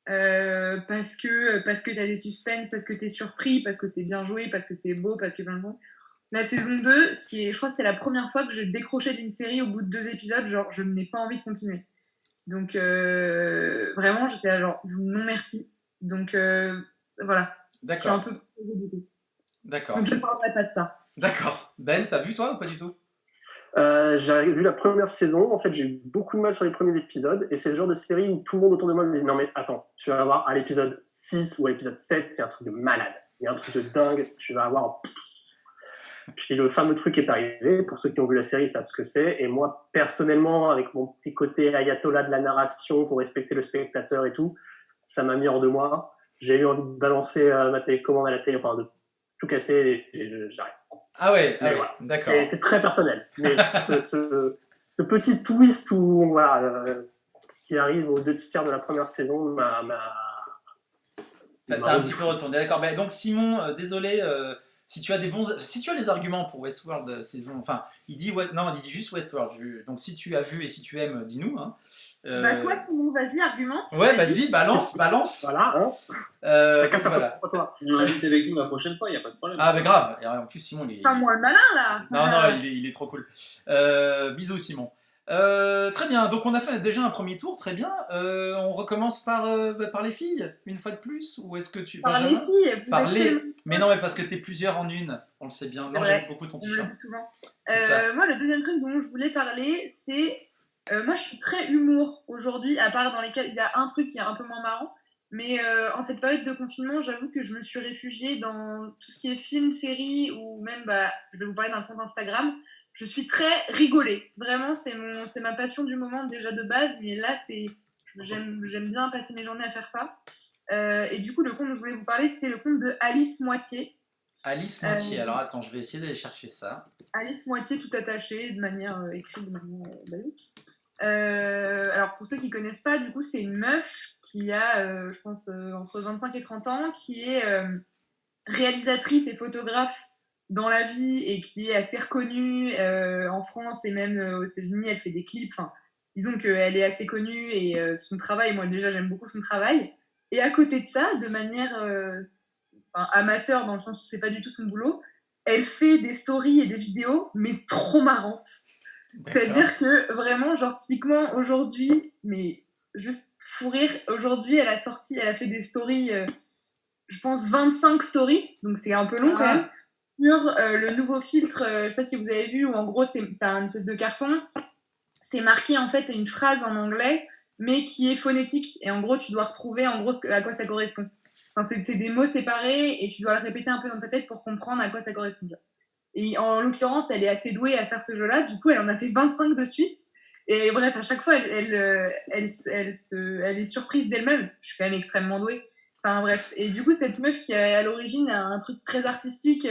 1 parce que t'as des suspens, parce que t'es surpris, parce que c'est bien joué, parce que c'est beau, parce que plein de choses. La saison 2, je crois que c'était la première fois que je décrochais d'une série au bout de 2 épisodes, genre je n'ai pas envie de continuer. Donc vraiment, j'étais là genre non merci. Donc voilà. D'accord. Je suis un peu posée du coup. D'accord. Donc je ne parlerai pas de ça. D'accord. Ben, t'as vu toi ou pas du tout? J'ai vu la première saison, en fait j'ai eu beaucoup de mal sur les premiers épisodes, et c'est le genre de série où tout le monde autour de moi me dit non mais attends, tu vas voir à l'épisode 6 ou à l'épisode 7, il y a un truc de malade, il y a un truc de dingue, tu vas avoir... Puis le fameux truc est arrivé, pour ceux qui ont vu la série ils savent ce que c'est, et moi personnellement, avec mon petit côté ayatollah de la narration, faut respecter le spectateur et tout, ça m'a mis hors de moi, j'ai eu envie de balancer ma télécommande à la télé, enfin de tout casser, et j'arrête. Ah ouais, voilà. D'accord. Et c'est très personnel, mais ce petit twist où, voilà, qui arrive aux 2 tiers de la première saison T'as un petit peu retourné, d'accord. Ben, donc Simon, désolé, si tu as des arguments pour Westworld saison, enfin, il dit juste Westworld. Donc si tu as vu et si tu aimes, dis-nous. Hein. Toi, Simon, vas-y, argumente. Ouais, vas-y, balance. Voilà. Hein. T'as qu'à faire pour toi. On l'invite avec nous la prochaine fois, il n'y a pas de problème. Ah, mais grave. Et en plus, Simon, il est. Pas moi le malin là. Non, il est trop cool. Bisous, Simon. Très bien, donc on a fait déjà un premier tour, très bien. On recommence par les filles, une fois de plus, ou est-ce que tu... Par les filles, vous êtes tellement... Mais non, mais parce que t'es plusieurs en une, on le sait bien. Non, j'aime beaucoup ton t-shirt. On me le dit souvent. Moi, le deuxième truc dont je voulais parler, c'est... moi, je suis très humour aujourd'hui, à part dans lesquels il y a un truc qui est un peu moins marrant. Mais en cette période de confinement, j'avoue que je me suis réfugiée dans tout ce qui est film, série, ou même, je vais vous parler d'un compte Instagram. Je suis très rigolée. Vraiment, c'est ma passion du moment déjà de base. Mais là, j'aime bien passer mes journées à faire ça. Et du coup, le compte dont je voulais vous parler, c'est le compte de Alice Moitié. Alice Moitié. Alors attends, je vais essayer d'aller chercher ça. Alice Moitié tout attaché, de manière écrite, de manière basique. Alors pour ceux qui connaissent pas, du coup, c'est une meuf qui a, je pense, entre 25 et 30 ans, qui est réalisatrice et photographe dans la vie et qui est assez reconnue en France et même aux États-Unis. Elle fait des clips. Enfin, disons qu'elle est assez connue et son travail, moi déjà j'aime beaucoup son travail. Et à côté de ça, de manière amateur dans le sens où c'est pas du tout son boulot, elle fait des stories et des vidéos, mais trop marrantes. D'accord. C'est-à-dire que vraiment, genre typiquement aujourd'hui, mais juste fou rire, aujourd'hui elle a fait des stories, je pense 25 stories, donc c'est un peu long quand même, sur le nouveau filtre, je sais pas si vous avez vu, où en gros t'as une espèce de carton, c'est marqué en fait une phrase en anglais, mais qui est phonétique, et en gros tu dois retrouver en gros à quoi ça correspond. Enfin, c'est des mots séparés, et tu dois le répéter un peu dans ta tête pour comprendre à quoi ça correspond. Et en l'occurrence, elle est assez douée à faire ce jeu-là, du coup elle en a fait 25 de suite, et bref, à chaque fois elle est surprise d'elle-même. Je suis quand même extrêmement douée. Enfin bref, et du coup cette meuf qui à l'origine a un truc très artistique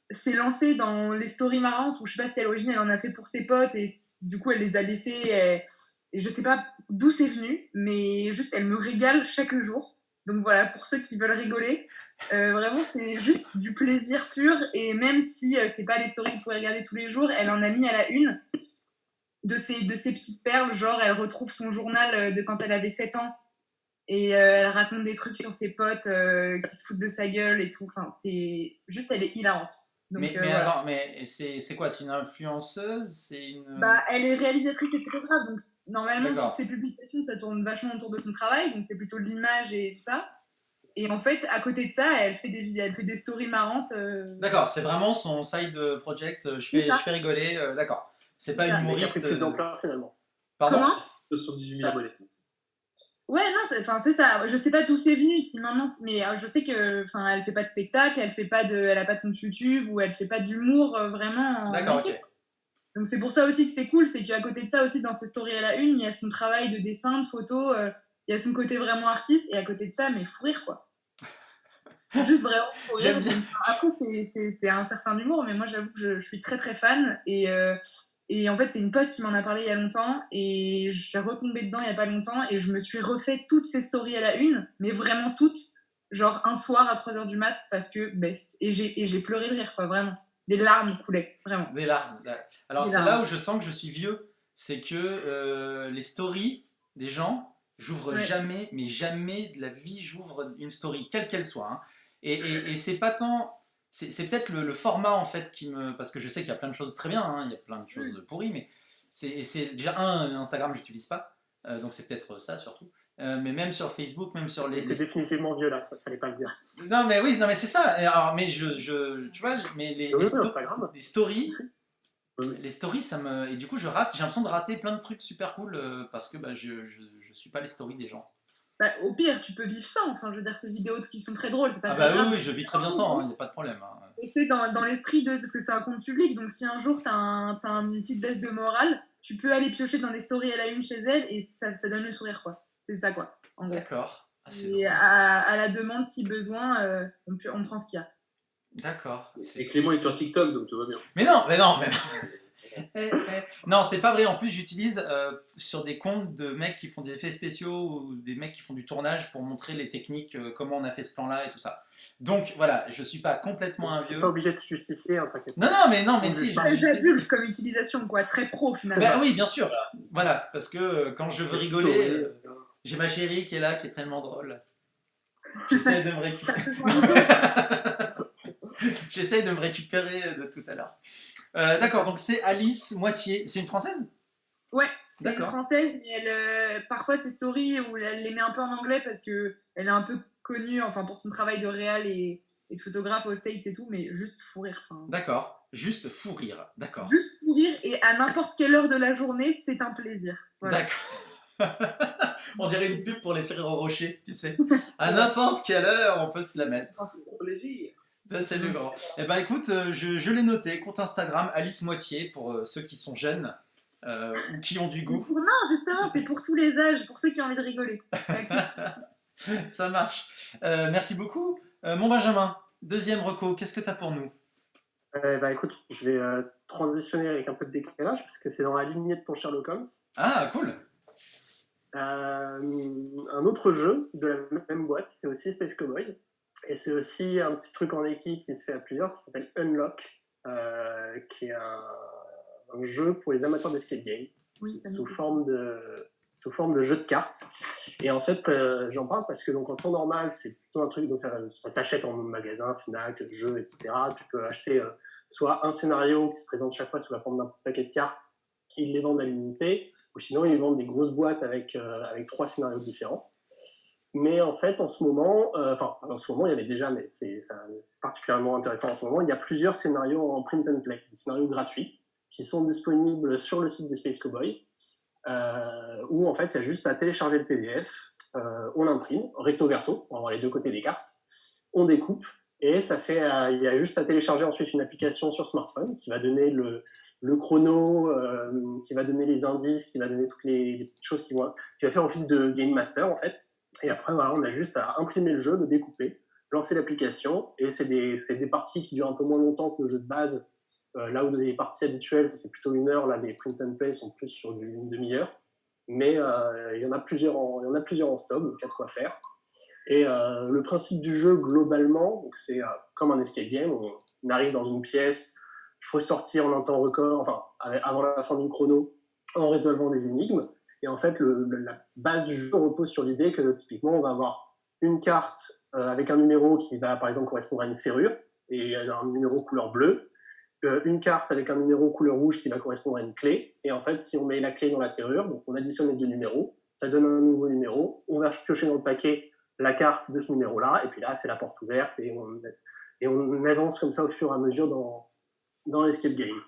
s'est lancée dans les stories marrantes, ou je sais pas si à l'origine elle en a fait pour ses potes et du coup elle les a laissées et je sais pas d'où c'est venu, mais juste elle me régale chaque jour. Donc voilà, pour ceux qui veulent rigoler, vraiment c'est juste du plaisir pur. Et même si c'est pas les stories que vous pouvez regarder tous les jours, elle en a mis à la une de ces petites perles, genre elle retrouve son journal de quand elle avait 7 ans. Et elle raconte des trucs sur ses potes qui se foutent de sa gueule et tout. Enfin, c'est juste, elle est hilarante. Donc, mais voilà. attends, mais c'est quoi? C'est une influenceuse? C'est une... Bah, elle est réalisatrice et photographe, donc normalement, D'accord. toutes ses publications, ça tourne vachement autour de son travail, donc c'est plutôt de l'image et tout ça. Et en fait, à côté de ça, elle fait des vidéos, elle fait des stories marrantes. D'accord, c'est vraiment son side project. Je fais rigoler. D'accord. C'est pas une humoriste. Qui a pris plus d'ampleur finalement. Pardon? Comment? 78 000 abonnés. Ouais, non, c'est ça. Je sais pas d'où c'est venu, si maintenant, mais je sais que, elle fait pas de spectacle, elle a pas de compte YouTube, ou elle fait pas d'humour vraiment. D'accord, métier. ok. Donc c'est pour ça aussi que c'est cool, c'est qu'à côté de ça aussi, dans ses stories à la une, il y a son travail de dessin, de photo, il y a son côté vraiment artiste, et à côté de ça, mais fou rire quoi. Juste vraiment fou rire. J'aime bien. Après, c'est un certain humour, mais moi j'avoue que je suis très très fan, et en fait, c'est une pote qui m'en a parlé il y a longtemps, et je suis retombée dedans il y a pas longtemps, et je me suis refait toutes ces stories à la une, mais vraiment toutes, genre un soir à 3h du mat, parce que best. Et j'ai pleuré de rire, quoi, vraiment. Des larmes coulaient, vraiment. Des larmes. Alors, Des c'est larmes. là où je sens que je suis vieux. C'est que les stories des gens, j'ouvre jamais, mais jamais de la vie, j'ouvre une story, quelle qu'elle soit. Hein. Et c'est pas tant. C'est peut-être le format en fait qui me. Parce que je sais qu'il y a plein de choses très bien, hein, il y a plein de choses pourries, mais c'est déjà Instagram, j'utilise pas. Donc c'est peut-être ça surtout. Mais même sur Facebook, même sur les. T'es définitivement vieux là, ça fallait pas le dire. Non mais oui, non mais c'est ça. Alors, mais tu vois, mais Instagram. les stories. Les stories, ça me. Et du coup, j'ai l'impression de rater plein de trucs super cool parce que je suis pas les stories des gens. Bah, au pire, tu peux vivre sans. Enfin, je veux dire, ces vidéos qui sont très drôles, c'est pas Ah très bah grave. oui, je vis très bien sans, il n'y a pas de problème. Hein. Et c'est dans l'esprit de. Parce que c'est un compte public, donc si un jour t'as une petite baisse de morale, tu peux aller piocher dans des stories à la une chez elle et ça donne le sourire, quoi. C'est ça, quoi, en gros. D'accord. Et à la demande, si besoin, on prend ce qu'il y a. D'accord. Et Clément est sur TikTok, donc tout va bien. Mais non. Non, c'est pas vrai. En plus, j'utilise sur des comptes de mecs qui font des effets spéciaux ou des mecs qui font du tournage pour montrer les techniques, comment on a fait ce plan-là et tout ça. Donc voilà, je suis pas complètement un vieux. T'es pas obligé de te justifier, hein, t'inquiète. Non, mais si. Très adulte comme utilisation, quoi, très pro finalement. Bah oui, bien sûr. Voilà, parce que quand je veux rigoler, j'ai ma chérie qui est là, qui est tellement drôle. J'essaie de me récupérer. J'essaie de me récupérer de tout à l'heure. D'accord, donc c'est Alice Moitié. C'est une française? Ouais, c'est une française, mais parfois ses stories où elle les met un peu en anglais parce que elle est un peu connue, enfin pour son travail de réal et de photographe aux States et tout, mais juste fou rire. D'accord, juste fou rire, d'accord. Juste fou rire, et à n'importe quelle heure de la journée, c'est un plaisir. Voilà. D'accord. On dirait une pub pour les Ferrero Rocher, tu sais. À n'importe quelle heure, on peut se la mettre. Plaisir. Ça, c'est le grand. Eh ben écoute, je l'ai noté, compte Instagram Alice Moitié pour ceux qui sont jeunes ou qui ont du goût. Non, justement, c'est pour tous les âges, pour ceux qui ont envie de rigoler. Ça marche. Merci beaucoup. Mon Benjamin, deuxième reco, qu'est-ce que tu as pour nous? Écoute, je vais transitionner avec un peu de décalage parce que c'est dans la lignée de ton Sherlock Holmes. Ah, cool. Un autre jeu de la même boîte, c'est aussi Space Cowboys. Et c'est aussi un petit truc en équipe qui se fait à plusieurs, ça s'appelle Unlock, qui est un jeu pour les amateurs d'escape game, sous forme de jeu de cartes. Et en fait, j'en parle parce que donc, en temps normal, c'est plutôt un truc, donc ça s'achète en magasin, Fnac, jeux, etc. Tu peux acheter soit un scénario qui se présente chaque fois sous la forme d'un petit paquet de cartes, ils les vendent à l'unité, ou sinon ils vendent des grosses boîtes avec 3 scénarios différents. Mais en fait, en ce moment, il y avait déjà, mais c'est particulièrement intéressant en ce moment, il y a plusieurs scénarios en print and play, des scénarios gratuits, qui sont disponibles sur le site des Space Cowboys, où en fait, il y a juste à télécharger le PDF, on l'imprime, recto verso, pour avoir les 2 côtés des cartes, on découpe, et ça fait, il y a juste à télécharger ensuite une application sur smartphone qui va donner le chrono, qui va donner les indices, qui va donner toutes les petites choses qui va faire office de Game Master, en fait. Et après, voilà, on a juste à imprimer le jeu, le découper, lancer l'application, et c'est des parties qui durent un peu moins longtemps que le jeu de base. Là où les parties habituelles, ça fait plutôt 1 heure, là, les print and play sont plus sur une demi-heure. Mais il y en a plusieurs en stock, donc il y a de quoi faire. Et le principe du jeu, globalement, donc c'est comme un escape game, on arrive dans une pièce, il faut sortir en un temps record, enfin, avant la fin du chrono, en résolvant des énigmes. Et en fait, la base du jeu repose sur l'idée que, typiquement, on va avoir une carte avec un numéro qui va, par exemple, correspondre à une serrure, et un numéro couleur bleue, une carte avec un numéro couleur rouge qui va correspondre à une clé. Et en fait, si on met la clé dans la serrure, donc on additionne les 2 numéros, ça donne un nouveau numéro, on va piocher dans le paquet la carte de ce numéro-là, et puis là, c'est la porte ouverte, et on avance comme ça au fur et à mesure dans l'escape game.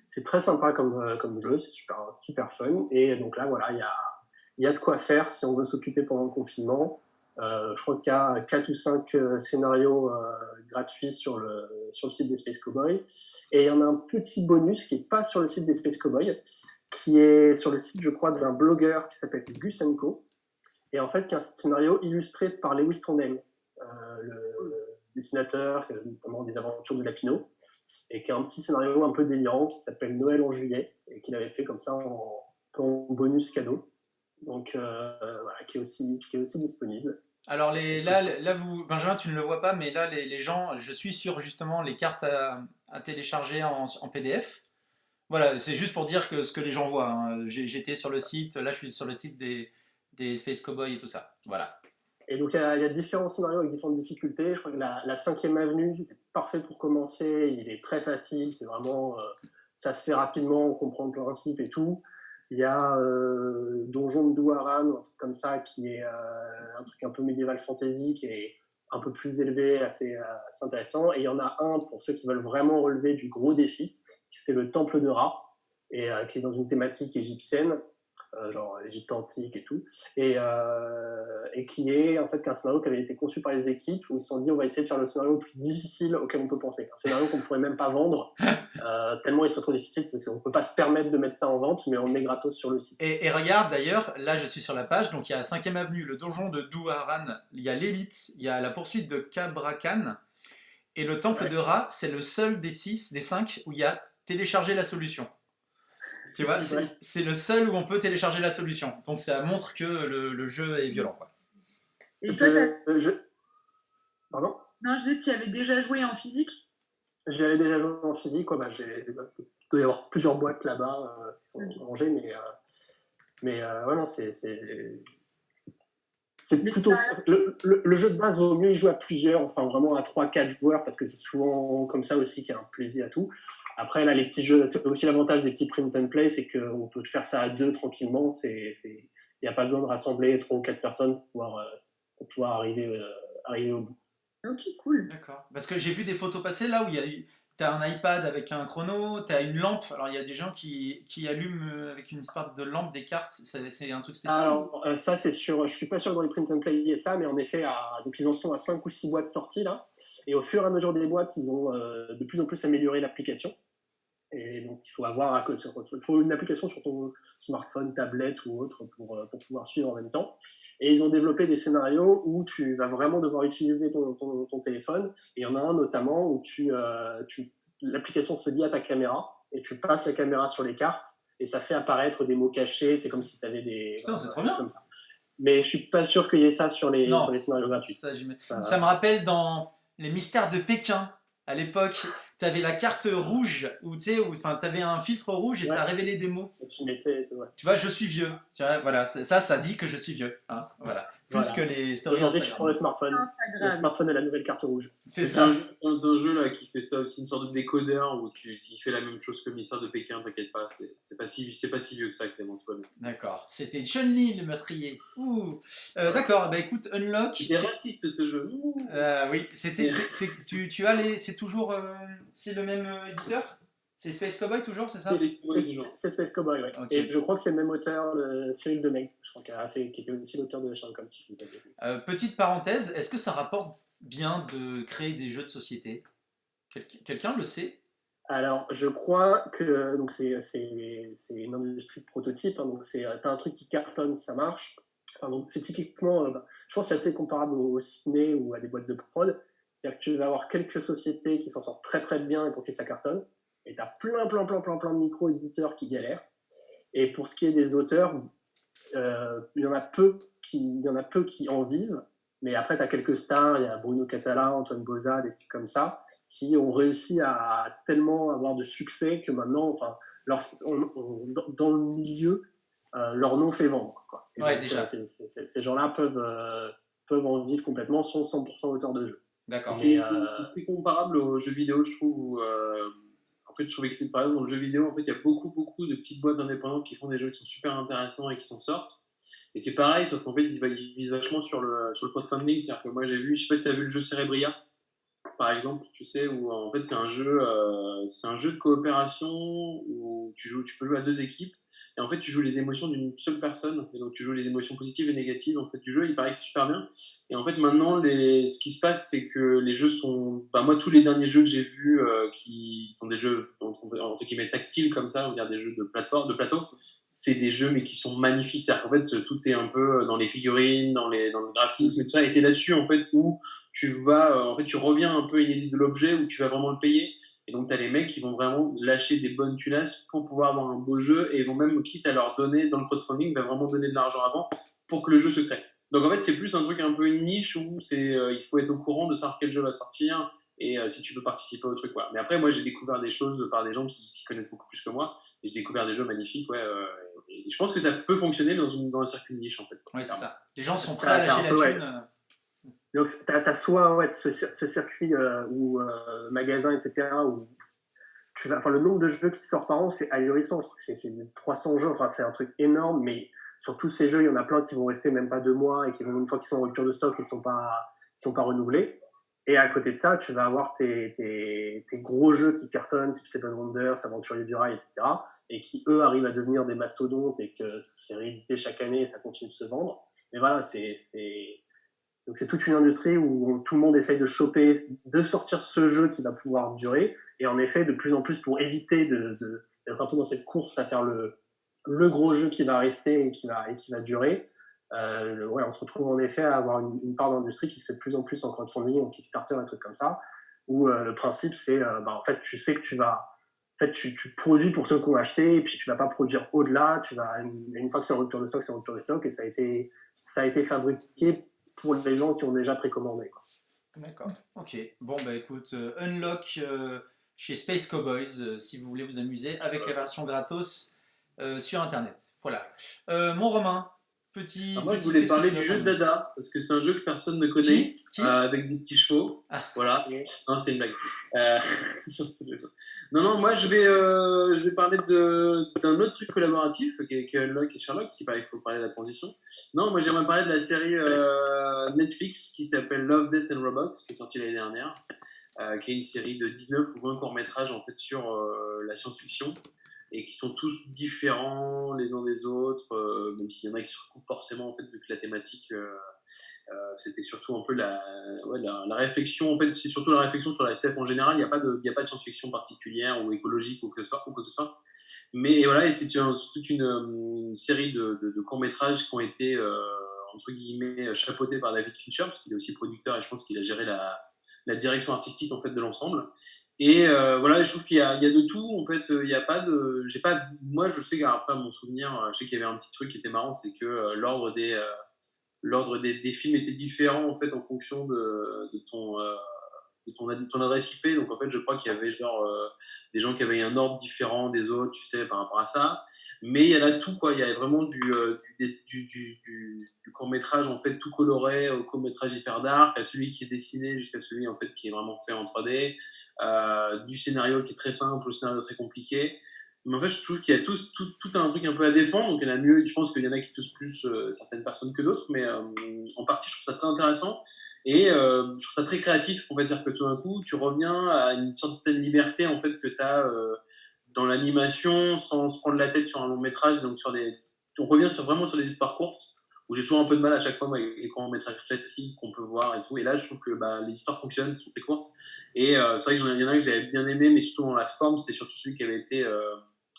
C'est très sympa comme jeu, c'est super fun. Et donc là, voilà, il y a de quoi faire si on veut s'occuper pendant le confinement. Je crois qu'il y a 4 ou 5 scénarios gratuits sur le site des Space Cowboys. Et il y en a un petit bonus qui n'est pas sur le site des Space Cowboys, qui est sur le site, je crois, d'un blogueur qui s'appelle Gus & Co. Et en fait, qui est un scénario illustré par Lewis Trondheim, le dessinateur, notamment des aventures de Lapino, et qui a un petit scénario un peu délirant qui s'appelle Noël en juillet, et qu'il avait fait comme ça en bonus cadeau. Donc voilà, qui est aussi disponible. Alors là, vous, Benjamin, tu ne le vois pas, mais là, les gens, je suis sur justement les cartes à télécharger en PDF. Voilà, c'est juste pour dire ce que les gens voient, hein. J'étais sur le site, là je suis sur le site des Space Cowboys et tout ça. Voilà. Et donc il y a différents scénarios avec différentes difficultés. Je crois que la 5e avenue est parfait pour commencer. Il est très facile, c'est vraiment, ça se fait rapidement, on comprend le principe et tout. Il y a Donjon de Douaran, un truc comme ça, qui est un truc un peu médiéval fantasy, qui est un peu plus élevé, assez intéressant. Et il y en a un pour ceux qui veulent vraiment relever du gros défi, c'est le Temple de Ra, et qui est dans une thématique égyptienne, genre Égypte antique et tout, et qui est en fait un scénario qui avait été conçu par les équipes où ils se sont dit on va essayer de faire le scénario le plus difficile auquel on peut penser, un scénario qu'on ne pourrait même pas vendre tellement il serait trop difficile, on ne peut pas se permettre de mettre ça en vente, mais on le met gratos sur le site. Et regarde d'ailleurs, là je suis sur la page, donc il y a 5e avenue, le donjon de Douaran, il y a l'élite, il y a la poursuite de Kabrakan, et le temple de Ra, c'est le seul des 5 où il y a télécharger la solution. Tu vois, c'est le seul où on peut télécharger la solution. Donc ça montre que le jeu est violent, quoi. Et toi, Pardon ? Non, je disais que tu y avais déjà joué en physique. Je l'avais déjà joué en physique, quoi. Il doit y avoir plusieurs boîtes là-bas qui sont rangées, mais ouais, non, c'est plutôt... Le jeu de base, vaut mieux y jouer à plusieurs, enfin vraiment à 3-4 joueurs, parce que c'est souvent comme ça aussi qu'il y a un plaisir à tout. Après, là, les petits jeux, c'est aussi l'avantage des petits print and play, c'est qu'on peut faire ça à 2 tranquillement. Il n'y a pas besoin de rassembler 3 ou 4 personnes pour pouvoir arriver au bout. Ok, cool. D'accord. Parce que j'ai vu des photos passer là où tu as un iPad avec un chrono, tu as une lampe. Alors il y a des gens qui allument avec une sorte de lampe des cartes. C'est un truc spécial. Alors, ça, c'est sûr. Je ne suis pas sûr que dans les print and play il y ait ça, mais en effet, donc ils en sont à 5 ou 6 boîtes sorties là. Et au fur et à mesure des boîtes, ils ont de plus en plus amélioré l'application. Et donc, il faut une application sur ton smartphone, tablette ou autre pour pouvoir suivre en même temps. Et ils ont développé des scénarios où tu vas vraiment devoir utiliser ton téléphone. Et il y en a un notamment où l'application se lie à ta caméra et tu passes la caméra sur les cartes et ça fait apparaître des mots cachés. C'est comme si tu avais des... Putain, c'est trop bien. Comme ça. Mais je suis pas sûr qu'il y ait ça sur les Non, scénarios gratuits. ça me rappelle dans les mystères de Pékin. À l'époque, tu avais la carte rouge, où tu avais un filtre rouge et Ouais. ça révélait des mots. Et tu mettais et tout, ouais. Tu vois, je suis vieux. Tu vois, voilà, ça dit que je suis vieux. Hein, voilà. Plus Voilà. que les stories Aujourd'hui, tu Instagram. prends le smartphone. Le Instagram. smartphone est la nouvelle carte rouge. C'est C'est ça. un jeu là qui fait ça aussi, une sorte de décodeur où qui fait la même chose que le mystère de Pékin, t'inquiète pas, c'est pas si vieux que ça, Clément, toi. D'accord. C'était Chun-Li, le meurtrier. Ouh. D'accord, bah écoute, Unlock. Il est raciste ce jeu. Oui, c'est toujours. C'est le même éditeur? C'est Space Cowboy toujours, c'est ça? C'est Space Cowboy, ouais. Ok. Et je crois que c'est le même auteur, Cyril Demeg, je crois, qui était aussi l'auteur de Sherlock Holmes, si je ne dis pas de bêtises. Petite parenthèse, est-ce que ça rapporte bien de créer des jeux de société? Quelqu'un le sait? Alors, je crois que donc c'est une industrie de prototype, hein, donc t'as un truc qui cartonne, ça marche. Enfin, donc c'est typiquement, je pense que c'est assez comparable au ciné ou à des boîtes de prod. C'est-à-dire que tu vas avoir quelques sociétés qui s'en sortent très très bien et pour qui ça cartonne, et t'as plein de micro-éditeurs qui galèrent. Et pour ce qui est des auteurs, il y en a peu qui en vivent. Mais après, tu as quelques stars, il y a Bruno Catala, Antoine Boza, des types comme ça, qui ont réussi à tellement avoir de succès que maintenant, enfin, dans le milieu, leur nom fait vendre. Quoi. Et Ouais, donc, déjà. Ces gens-là peuvent en vivre complètement, sont 100% auteurs de jeux. D'accord. C'est comparable aux jeux vidéo, je trouve. Où, en fait, je trouvais que par exemple, dans le jeu vidéo, en fait, il y a beaucoup de petites boîtes indépendantes qui font des jeux qui sont super intéressants et qui s'en sortent. Et c'est pareil, sauf qu'en fait, ils visent vachement sur le crowdfunding. C'est-à-dire que moi, j'ai vu, je sais pas si tu as vu le jeu Cerebria, par exemple, tu sais, où en fait, c'est un jeu de coopération où tu peux jouer à 2 équipes. Et en fait, tu joues les émotions d'une seule personne. Et donc, tu joues les émotions positives et négatives en fait, du jeu. Il paraît que c'est super bien. Et en fait, maintenant, ce qui se passe, c'est que les jeux sont. Bah, moi, tous les derniers jeux que j'ai vus qui font des jeux entre guillemets tactiles comme ça, on va dire des jeux de plateau, c'est des jeux mais qui sont magnifiques. C'est-à-dire qu'en fait, tout est un peu dans les figurines, dans le graphisme et tout ça. Et c'est là-dessus en fait où tu vas, en fait, tu reviens un peu à une idée de l'objet où tu vas vraiment le payer. Et donc, tu as les mecs qui vont vraiment lâcher des bonnes tunasses pour pouvoir avoir un beau jeu et vont même, quitte à leur donner, dans le crowdfunding, va vraiment donner de l'argent avant pour que le jeu se crée. Donc, en fait, c'est plus un truc un peu une niche où il faut être au courant de savoir quel jeu va sortir et si tu veux participer au truc. Voilà. Mais après, moi, j'ai découvert des choses par des gens qui s'y connaissent beaucoup plus que moi et j'ai découvert des jeux magnifiques. Ouais, et je pense que ça peut fonctionner dans un circuit de niche, en fait. Ouais, c'est ça. Les gens sont prêts à lâcher la thune. Donc, tu as soit ce circuit ou magasin, etc., où le nombre de jeux qui sortent par an, c'est ahurissant. Je crois que c'est 300 jeux, enfin, c'est un truc énorme, mais sur tous ces jeux, il y en a plein qui vont rester même pas 2 mois et qui vont, une fois qu'ils sont en rupture de stock, ils sont pas renouvelés. Et à côté de ça, tu vas avoir tes gros jeux qui cartonnent, type Seven Wonders, Aventurier du Rail, etc., et qui, eux, arrivent à devenir des mastodontes et que c'est réédité chaque année et ça continue de se vendre. Mais voilà, donc c'est toute une industrie où tout le monde essaye de choper, de sortir ce jeu qui va pouvoir durer. Et en effet, de plus en plus, pour éviter d'être un peu dans cette course à faire le gros jeu qui va rester et qui va durer, on se retrouve en effet à avoir une part d'industrie qui se fait de plus en plus en crowdfunding, en Kickstarter, et trucs comme ça, où le principe c'est, en fait, tu sais que tu produis pour ceux qui ont acheté et puis tu vas pas produire au-delà. Une fois que c'est en rupture de stock, c'est en rupture de stock et ça a été fabriqué pour les gens qui ont déjà précommandé. Quoi. D'accord, ok. Bon, bah écoute, Unlock chez Space Cowboys, si vous voulez vous amuser, avec la version gratos sur Internet. Voilà. Mon Romain, moi, je voulais parler du jeu de Dada, parce que c'est un jeu que personne ne connaît, Qui avec des petits chevaux. Ah. Voilà. Non, c'était une blague. Non, moi, je vais parler d'un autre truc collaboratif, qui est Unlock et Sherlock, parce qu'il faut parler de la transition. Non, moi, j'aimerais parler de la série Netflix qui s'appelle Love, Death and Robots, qui est sortie l'année dernière, qui est une série de 19 ou 20 courts-métrages, en fait, sur la science-fiction, et qui sont tous différents les uns des autres, même s'il y en a qui se recoupent forcément, en fait, vu que la thématique, c'était surtout un peu la réflexion. En fait, c'est surtout la réflexion sur la SF en général. Il n'y a pas de science-fiction particulière ou écologique ou que ce soit. Mais voilà, et c'est toute une série de courts-métrages qui ont été, entre guillemets, chapeautés par David Fincher, parce qu'il est aussi producteur et je pense qu'il a géré la direction artistique, en fait, de l'ensemble. Et voilà, je trouve qu'il y a de tout. En fait, il y a pas de. Moi, je sais qu'après mon souvenir, je sais qu'il y avait un petit truc qui était marrant, c'est que l'ordre l'ordre des films était différent en fait en fonction de ton adresse IP. Donc en fait, je crois qu'il y avait des gens qui avaient un ordre différent des autres, tu sais, par rapport à ça. Mais il y en a tout, quoi. Il y avait vraiment du court-métrage en fait tout coloré au court-métrage hyper dark, à celui qui est dessiné jusqu'à celui en fait qui est vraiment fait en 3D, du scénario qui est très simple au scénario très compliqué. Mais en fait, je trouve qu'il y a tout un truc un peu à défendre. Donc, il y en a mieux. Je pense qu'il y en a qui touchent plus certaines personnes que d'autres. Mais en partie, je trouve ça très intéressant. Et je trouve ça très créatif. On va dire que tout d'un coup, tu reviens à une certaine liberté en fait, que tu as dans l'animation sans se prendre la tête sur un long métrage. Donc, on revient vraiment sur des histoires courtes où j'ai toujours un peu de mal à chaque fois avec les courts-métrages classiques qu'on peut voir et tout. Et là, je trouve que les histoires fonctionnent, sont très courtes. Et c'est vrai qu'il y en a un que j'avais bien aimé, mais surtout dans la forme, c'était surtout celui qui avait été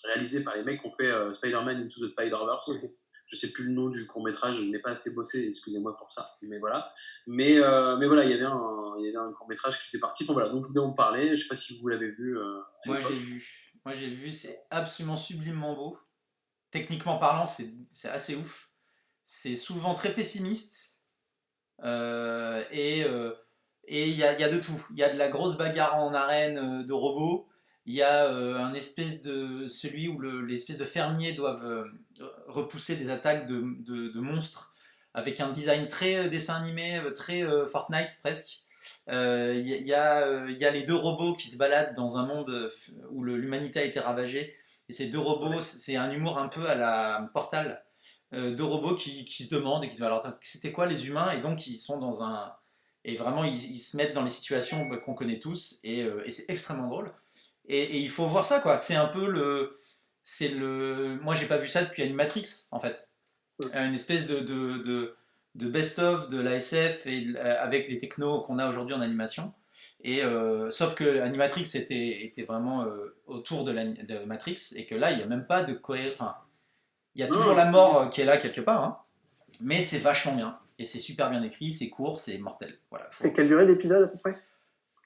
réalisé par les mecs qui ont fait Spider-Man Into the Spider-Verse. Okay. Je sais plus le nom du court-métrage, je n'ai pas assez bossé, excusez-moi pour ça, mais voilà. Mais voilà, il y avait un court-métrage qui faisait partie. Enfin voilà, donc je voulais en parler. Je sais pas si vous l'avez vu. Moi j'ai vu, c'est absolument sublimement beau. Techniquement parlant, c'est assez ouf. C'est souvent très pessimiste. Et il y a de tout. Il y a de la grosse bagarre en arène de robots. Il y a celui où l'espèce de fermiers doivent repousser des attaques de monstres avec un design très dessin animé, très Fortnite presque. Il y a les deux robots qui se baladent dans un monde où l'humanité a été ravagée. Et ces deux robots, c'est un humour un peu à la Portal. Deux robots qui se demandent et qui se disent alors c'était quoi les humains, et donc ils sont dans un... Et vraiment ils se mettent dans les situations qu'on connaît tous, et c'est extrêmement drôle. Et il faut voir ça, quoi. C'est un peu moi j'ai pas vu ça depuis Animatrix en fait. Une espèce de best-of de la SF avec les technos qu'on a aujourd'hui en animation. Et sauf que Animatrix était vraiment autour de Matrix, et que là il n'y a même pas de cohérence. Enfin, il y a toujours la mort qui est là quelque part, hein, mais c'est vachement bien. Et c'est super bien écrit, c'est court, c'est mortel. Voilà, C'est quelle durée d'épisode à peu près?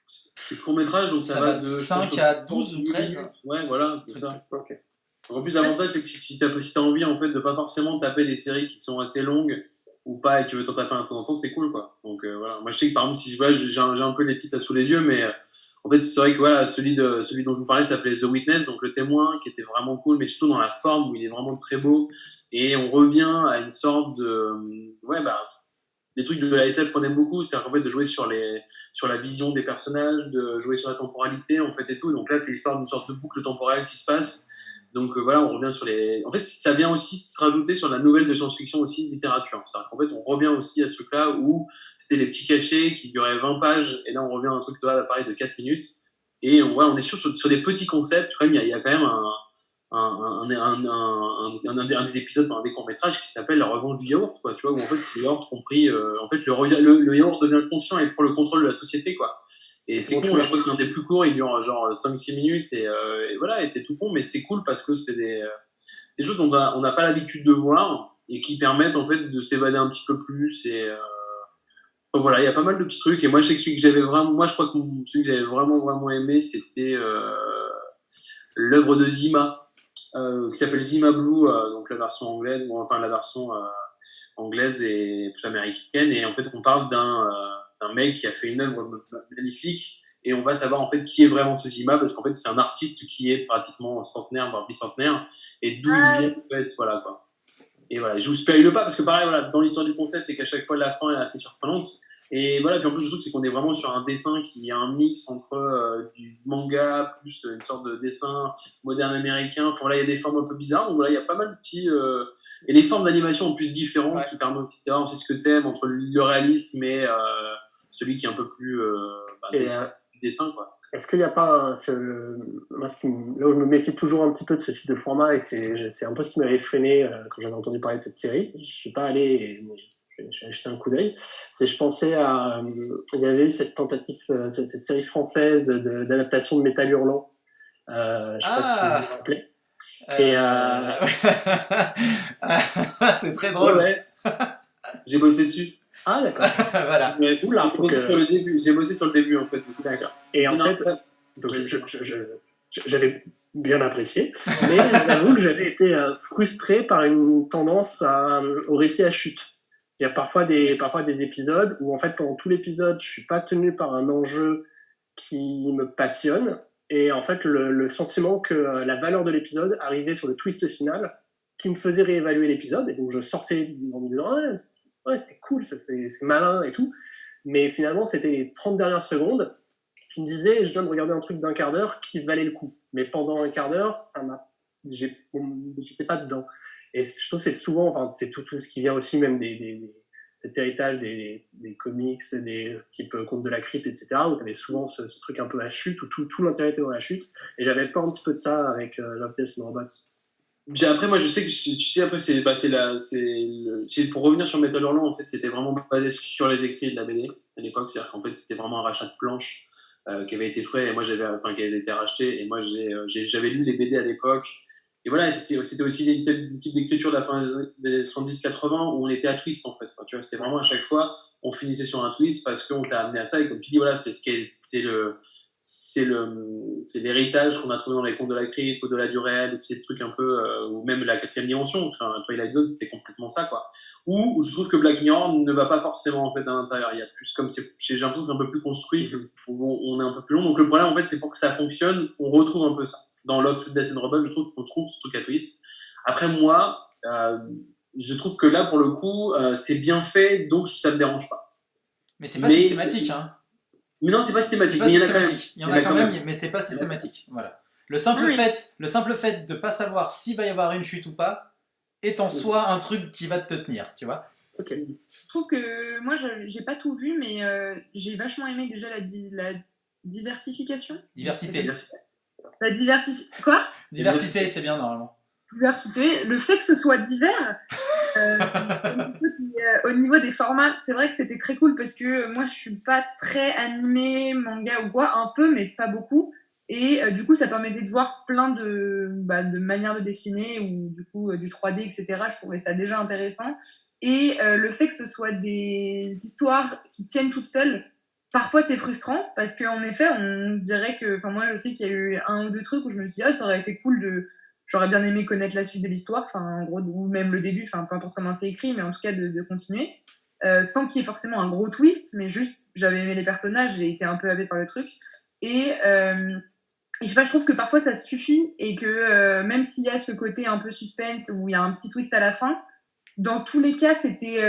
C'est court-métrage, donc ça va de 5 à 12 ou 13. Ouais, voilà, c'est ça. Okay. En plus, l'avantage, c'est que si tu as envie en fait, de pas forcément taper des séries qui sont assez longues ou pas, et que tu veux t'en taper un temps en temps, c'est cool, quoi. Donc voilà. Moi, je sais que par exemple, si j'ai un peu les titres là sous les yeux, mais en fait, c'est vrai que voilà, celui dont je vous parlais s'appelait The Witness, donc le témoin, qui était vraiment cool, mais surtout dans la forme où il est vraiment très beau. Et on revient à une sorte de. Des trucs de la SF qu'on aime beaucoup, c'est en fait de jouer sur la vision des personnages, de jouer sur la temporalité en fait et tout. Donc là, c'est l'histoire d'une sorte de boucle temporelle qui se passe. Donc voilà, on revient sur les. En fait, ça vient aussi se rajouter sur la nouvelle de science-fiction aussi, de littérature. C'est-à-dire qu'en fait, on revient aussi à ce truc-là où c'était les petits cachets qui duraient 20 pages, et là, on revient à un truc pareil de 4 minutes. Et on est sur des petits concepts. Il y a quand même un des épisodes, un des courts-métrages qui s'appelle La revanche du yaourt, quoi, tu vois, où en fait c'est le yaourt compris, en fait le yaourt devient conscient et prend le contrôle de la société, quoi. Et c'est cool, après c'est un des plus courts, il dure genre 5-6 minutes, et voilà, et c'est tout con, mais c'est cool parce que c'est des choses dont on n'a pas l'habitude de voir et qui permettent en fait de s'évader un petit peu plus, et voilà, il y a pas mal de petits trucs. Et moi je sais que celui que j'avais vraiment, moi je crois que celui que j'avais vraiment aimé, c'était l'œuvre de Zima, qui s'appelle Zima Blue, donc la version anglaise, la version anglaise et plus américaine. Et en fait, on parle d'un mec qui a fait une œuvre magnifique, et on va savoir en fait qui est vraiment ce Zima, parce qu'en fait, c'est un artiste qui est pratiquement centenaire, voire bicentenaire, et d'où il vient, en fait, voilà, quoi. Et voilà, je vous spoil pas, parce que pareil, voilà, dans l'histoire du concept, c'est qu'à chaque fois, la fin est assez surprenante. Et voilà, puis en plus, le truc, c'est qu'on est vraiment sur un dessin qui a un mix entre du manga plus une sorte de dessin moderne américain. Enfin voilà, il y a des formes un peu bizarres. Donc voilà, il y a pas mal de petits. Et les formes d'animation en plus différentes, qui permettent de savoir aussi ce que t'aimes entre le réalisme et celui qui est un peu plus dessin, quoi. Est-ce qu'il n'y a pas là où je me méfie toujours un petit peu de ce type de format, et c'est un peu ce qui m'avait freiné quand j'avais entendu parler de cette série. Je suis pas allé. J'ai jeté un coup d'œil. Je pensais à. Il y avait eu cette tentative, cette série française d'adaptation de Métal Hurlant. Je ne sais pas si vous vous rappelez. C'est très drôle. Ouais. J'ai bossé dessus. Ah, d'accord. Voilà. J'ai bossé sur le début, en fait. D'accord. Et en fait, donc j'avais bien apprécié, mais j'avoue que j'avais été frustré par une tendance au récit à chute. Il y a parfois des épisodes où en fait pendant tout l'épisode je suis pas tenu par un enjeu qui me passionne et en fait le sentiment que la valeur de l'épisode arrivait sur le twist final qui me faisait réévaluer l'épisode et donc je sortais en me disant ouais c'était cool, c'est malin et tout, mais finalement c'était les 30 dernières secondes qui me disaient je viens de regarder un truc d'un quart d'heure qui valait le coup, mais pendant un quart d'heure j'étais pas dedans. Et je trouve que c'est souvent, enfin, c'est tout ce qui vient aussi même cet héritage des comics, des types Contes de la Crypte, etc., où tu avais souvent ce truc un peu à la chute, où tout l'intérêt était dans la chute. Et j'avais pas un petit peu de ça avec Love, Death and Robots. Après, moi, je sais que, tu sais, après, pour revenir sur Metal Hurlant, en fait, c'était vraiment basé sur les écrits de la BD à l'époque. C'est-à-dire qu'en fait, c'était vraiment un rachat de planches qui avait été fait, et moi, qui avait été racheté, et moi, j'avais lu les BD à l'époque. Et voilà, c'était aussi le type d'écriture de la fin des 70-80 où on était à twist, en fait. Tu vois, c'était vraiment à chaque fois, on finissait sur un twist parce qu'on t'a amené à ça. Et comme tu dis, voilà, c'est l'héritage qu'on a trouvé dans les contes de la crypte, au-delà du réel, ces trucs un peu, ou même la quatrième dimension. Enfin, Twilight Zone, c'était complètement ça, quoi. Où je trouve que Black Mirror ne va pas forcément, en fait, à l'intérieur. Il y a plus, j'ai l'impression que c'est un peu plus construit, on est un peu plus long. Donc le problème, en fait, c'est pour que ça fonctionne, on retrouve un peu ça. Dans Love, Death and Robots, je trouve qu'on trouve ce truc à twist. Après, moi, je trouve que là, pour le coup, c'est bien fait, donc ça me dérange pas. Mais c'est pas systématique, hein. Mais non, c'est pas systématique. Mais il y en a quand même. Il y en a quand même, mais c'est pas systématique. Voilà. Le simple fait de pas savoir s'il va y avoir une chute ou pas est en soi un truc qui va te tenir, tu vois. Ok. Je trouve que moi, j'ai pas tout vu, mais j'ai vachement aimé déjà la diversification. Diversité. La diversité. Quoi ? Diversité, c'est bien normalement. Diversité. Le fait que ce soit divers, au niveau des formats, c'est vrai que c'était très cool parce que moi, je suis pas très animé, manga ou quoi, un peu, mais pas beaucoup. Et du coup, ça permettait de voir plein de manières de dessiner ou du coup du 3D, etc. Je trouvais ça déjà intéressant. Et le fait que ce soit des histoires qui tiennent toutes seules, parfois c'est frustrant parce qu'en effet, on se dirait que. Enfin, moi, je sais qu'il y a eu un ou deux trucs où je me suis dit, ça aurait été cool de. J'aurais bien aimé connaître la suite de l'histoire, enfin, en gros, ou même le début, enfin, peu importe comment c'est écrit, mais en tout cas de continuer. Sans qu'il y ait forcément un gros twist, mais juste, j'avais aimé les personnages, j'ai été un peu happée par le truc. Et je sais pas, je trouve que parfois ça suffit et que même s'il y a ce côté un peu suspense où il y a un petit twist à la fin, dans tous les cas, c'était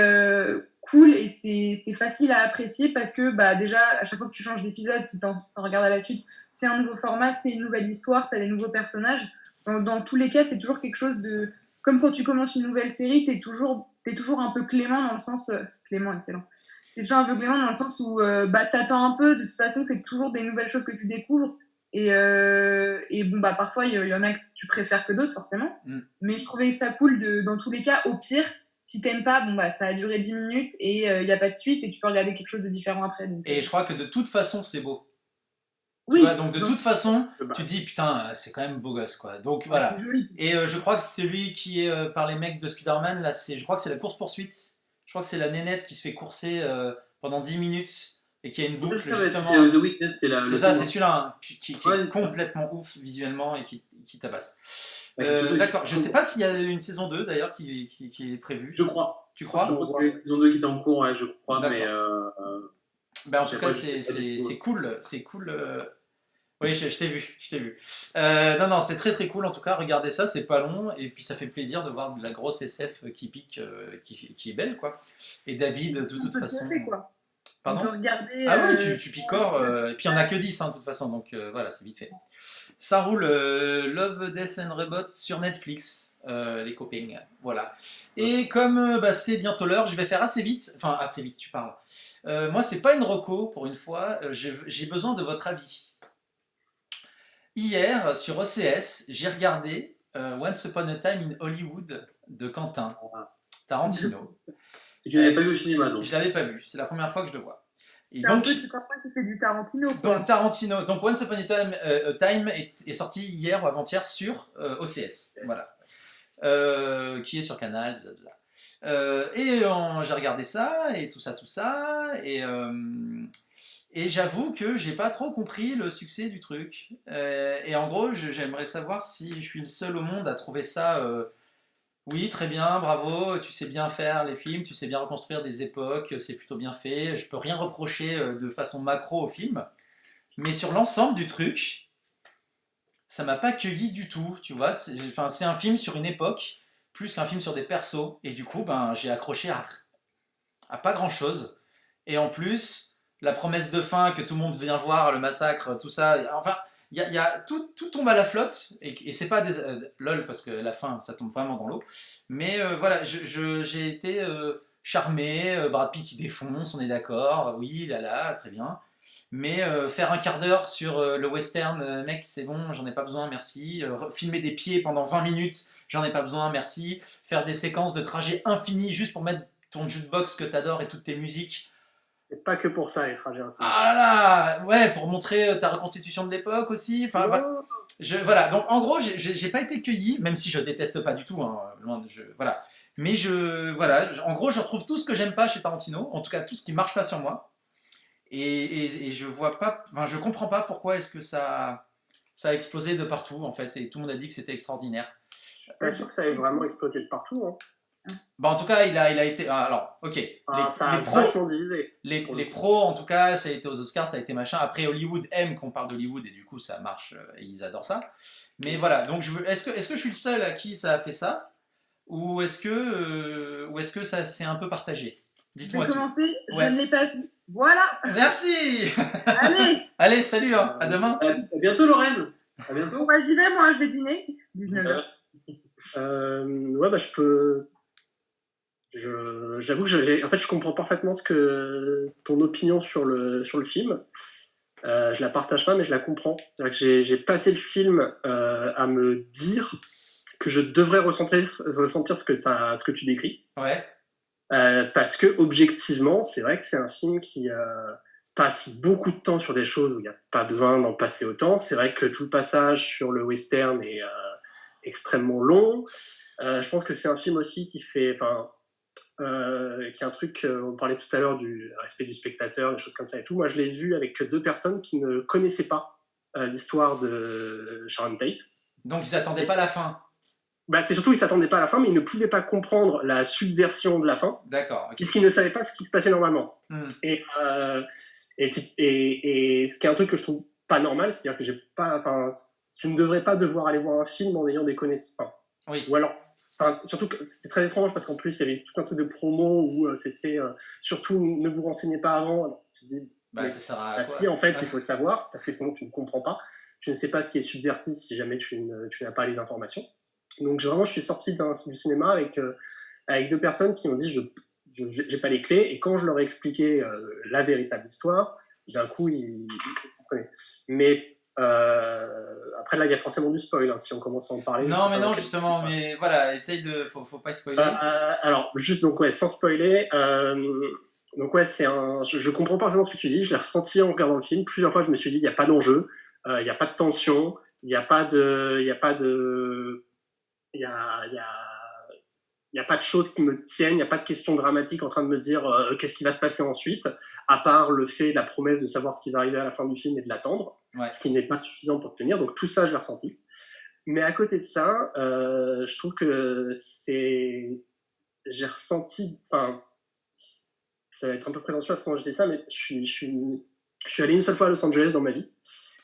cool et c'était facile à apprécier parce que déjà, à chaque fois que tu changes d'épisode, si t'en regardes à la suite, c'est un nouveau format, c'est une nouvelle histoire, t'as des nouveaux personnages. Dans tous les cas, c'est toujours quelque chose de... Comme quand tu commences une nouvelle série, t'es toujours un peu clément dans le sens... Clément, excellent. T'es toujours un peu clément dans le sens où t'attends un peu, de toute façon, c'est toujours des nouvelles choses que tu découvres. Et bon, parfois, il y en a que tu préfères que d'autres, forcément. Mais je trouvais ça cool, dans tous les cas, au pire, si t'aimes pas, ça a duré 10 minutes et il n'y a pas de suite et tu peux regarder quelque chose de différent après. Donc, et je crois que de toute façon, c'est beau. Oui. Tu vois, donc de toute façon, tu te dis, putain, c'est quand même beau gosse, quoi. Donc voilà. Et je crois que celui qui est par les mecs de Spider-Man, là, je crois que c'est la course-poursuite. Je crois que c'est la nénette qui se fait courser pendant 10 minutes. Et qui a une boucle justement. C'est The Witness, c'est ça, c'est celui-là hein, qui est complètement ouf visuellement et qui tabasse. D'accord, je sais pas s'il y a une saison 2 d'ailleurs qui est prévue. Je crois. Tu crois ? Je crois qu'il y a une saison 2 qui est en cours, ouais, je crois, mais. En tout cas, c'est cool. C'est cool. Oui, je t'ai vu. Non, c'est très très cool en tout cas. Regardez ça, c'est pas long et puis ça fait plaisir de voir de la grosse SF qui pique, qui est belle quoi. Et David, de toute façon. Quoi. Pardon ? Regarder, ah oui, tu picores, et puis il n'y en a que 10 de toute façon, donc voilà, c'est vite fait. Ça roule, Love, Death and Robots sur Netflix, les copains, voilà. Et comme c'est bientôt l'heure, je vais faire assez vite, tu parles. Moi, c'est pas une reco, pour une fois, j'ai besoin de votre avis. Hier, sur OCS, j'ai regardé Once Upon a Time in Hollywood de Quentin Tarantino. Et tu l'avais pas vu au cinéma, donc. Je l'avais pas vu, c'est la première fois que je le vois. Et c'est donc, un peu du Quentin qui fait du Tarantino. Quoi. Donc Tarantino, donc Once Upon a Time est sorti hier ou avant-hier sur OCS, yes. Voilà, qui est sur Canal, et j'ai regardé ça et tout ça, et j'avoue que j'ai pas trop compris le succès du truc. Et en gros, j'aimerais savoir si je suis le seul au monde à trouver ça Oui, très bien, bravo. Tu sais bien faire les films, tu sais bien reconstruire des époques, c'est plutôt bien fait. Je peux rien reprocher de façon macro au film. Mais sur l'ensemble du truc, ça m'a pas cueilli du tout, tu vois. Enfin, c'est un film sur une époque, plus qu'un film sur des persos. Et du coup, ben, j'ai accroché à pas grand-chose. Et en plus, la promesse de fin que tout le monde vient voir, le massacre, tout ça, enfin, tout tombe à la flotte. Et c'est pas des... lol, parce que la fin, ça tombe vraiment dans l'eau. Mais voilà, j'ai été charmé. Brad Pitt, il défonce, on est d'accord. Oui, là, là, très bien. Mais faire un quart d'heure sur le western, mec, c'est bon, j'en ai pas besoin, merci. Filmer des pieds pendant 20 minutes, j'en ai pas besoin, merci. Faire des séquences de trajet infini juste pour mettre ton jukebox que t'adores et toutes tes musiques. C'est pas que pour ça, les trajets infinis. Ah là là, ouais, pour montrer ta reconstitution de l'époque aussi. Enfin, Non, voilà. Donc en gros, j'ai pas été cueilli, même si je déteste pas du tout. Hein, voilà. Mais en gros, je retrouve tout ce que j'aime pas chez Tarantino, en tout cas tout ce qui marche pas sur moi. Et je vois pas, enfin, je comprends pas pourquoi est-ce que ça a explosé de partout en fait, et tout le monde a dit que c'était extraordinaire. je suis pas sûr que ça ait vraiment explosé de partout. Hein. Bah en tout cas, il a été. Alors, ok, Ça a les pros, vachement divisé. les pros en tout cas, ça a été aux Oscars, ça a été machin. Après, Hollywood aime qu'on parle d'Hollywood et du coup ça marche et ils adorent ça. Mais voilà, donc est-ce que je suis le seul à qui ça a fait ça, ou est-ce que ça s'est un peu partagé? Je vais Dites-moi tout. commencer, je Ouais. ne l'ai pas vu. Voilà, Merci. allez. Allez, salut, hein, à demain. À bientôt, Lorraine. À bientôt. Bon, bah, j'y vais, moi, je vais dîner. 19h. Ouais, bah, je peux. J'avoue que en fait, je comprends parfaitement ton opinion sur le film. Je la partage pas, mais je la comprends. C'est-à-dire que j'ai passé le film à me dire que je devrais ressentir ce que tu décris. Ouais. Parce que objectivement, c'est vrai que c'est un film qui passe beaucoup de temps sur des choses où il n'y a pas besoin d'en passer autant. C'est vrai que tout le passage sur le western est extrêmement long. Je pense que c'est un film aussi qui fait, qui est un truc, on parlait tout à l'heure du respect du spectateur, des choses comme ça et tout. Moi, je l'ai vu avec 2 personnes qui ne connaissaient pas l'histoire de Sharon Tate. Donc ils attendaient pas la fin. Bah, c'est surtout qu'ils ne s'attendaient pas à la fin, mais ils ne pouvaient pas comprendre la subversion de la fin. D'accord. Okay. Puisqu'ils ne savaient pas ce qui se passait normalement. Et ce qui est un truc que je trouve pas normal, c'est-à-dire que tu ne devrais pas devoir aller voir un film en ayant des connaissances. Oui. Ou alors, surtout que c'était très étrange parce qu'en plus il y avait tout un truc de promo où c'était surtout ne vous renseignez pas avant. Alors, tu te dis, ça sert à quoi? Si, en fait, il faut savoir parce que sinon tu ne comprends pas. Tu ne sais pas ce qui est subverti si jamais tu n'as pas les informations. Donc vraiment, je suis sorti du cinéma avec 2 personnes qui m'ont dit je n'ai pas les clés, et quand je leur ai expliqué la véritable histoire, d'un coup ils comprenaient. Mais après là il y a forcément du spoil hein, si on commence à en parler. Non mais non justement, mais voilà, essaye de, faut pas spoiler. Alors juste donc ouais, sans spoiler, donc ouais je comprends parfaitement ce que tu dis, je l'ai ressenti en regardant le film, plusieurs fois je me suis dit il n'y a pas d'enjeu, il n'y a pas de tension, il n'y a pas de choses qui me tiennent, il n'y a pas de questions dramatiques en train de me dire qu'est-ce qui va se passer ensuite, à part le fait, la promesse de savoir ce qui va arriver à la fin du film et de l'attendre, ce qui n'est pas suffisant pour tenir. Donc tout ça, je l'ai ressenti. Mais à côté de ça, je trouve que j'ai ressenti... ça va être un peu prétentieux la façon dont j'ai dit ça, mais je suis allé une seule fois à Los Angeles dans ma vie.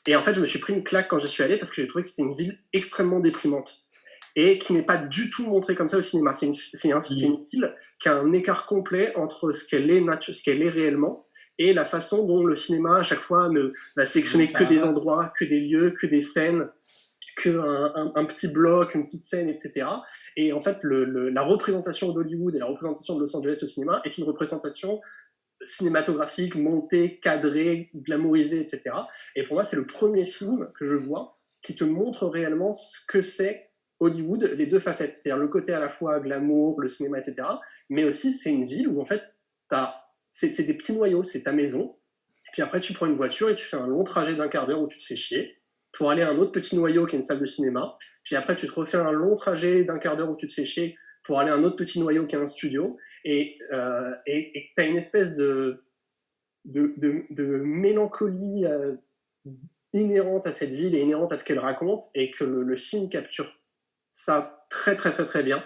Et en fait, je me suis pris une claque quand j'y suis allé parce que j'ai trouvé que c'était une ville extrêmement déprimante. Et qui n'est pas du tout montrée comme ça au cinéma. C'est une ville qui a un écart complet entre ce qu'elle est réellement et la façon dont le cinéma, à chaque fois, ne va sélectionner que des endroits, que des lieux, que des scènes, qu'un petit bloc, une petite scène, etc. Et en fait, la représentation d'Hollywood et la représentation de Los Angeles au cinéma est une représentation cinématographique, montée, cadrée, glamourisée, etc. Et pour moi, c'est le premier film que je vois qui te montre réellement ce que c'est Hollywood, les 2 facettes, c'est-à-dire le côté à la fois glamour, le cinéma, etc. Mais aussi, c'est une ville où en fait, c'est des petits noyaux, c'est ta maison. Et puis après, tu prends une voiture et tu fais un long trajet d'1 quart d'heure où tu te fais chier pour aller à un autre petit noyau qui est une salle de cinéma. Puis après, tu te refais un long trajet d'1 quart d'heure où tu te fais chier pour aller à un autre petit noyau qui est un studio. Et tu as une espèce de mélancolie inhérente à cette ville et inhérente à ce qu'elle raconte, et que le film capture ça très très très très bien.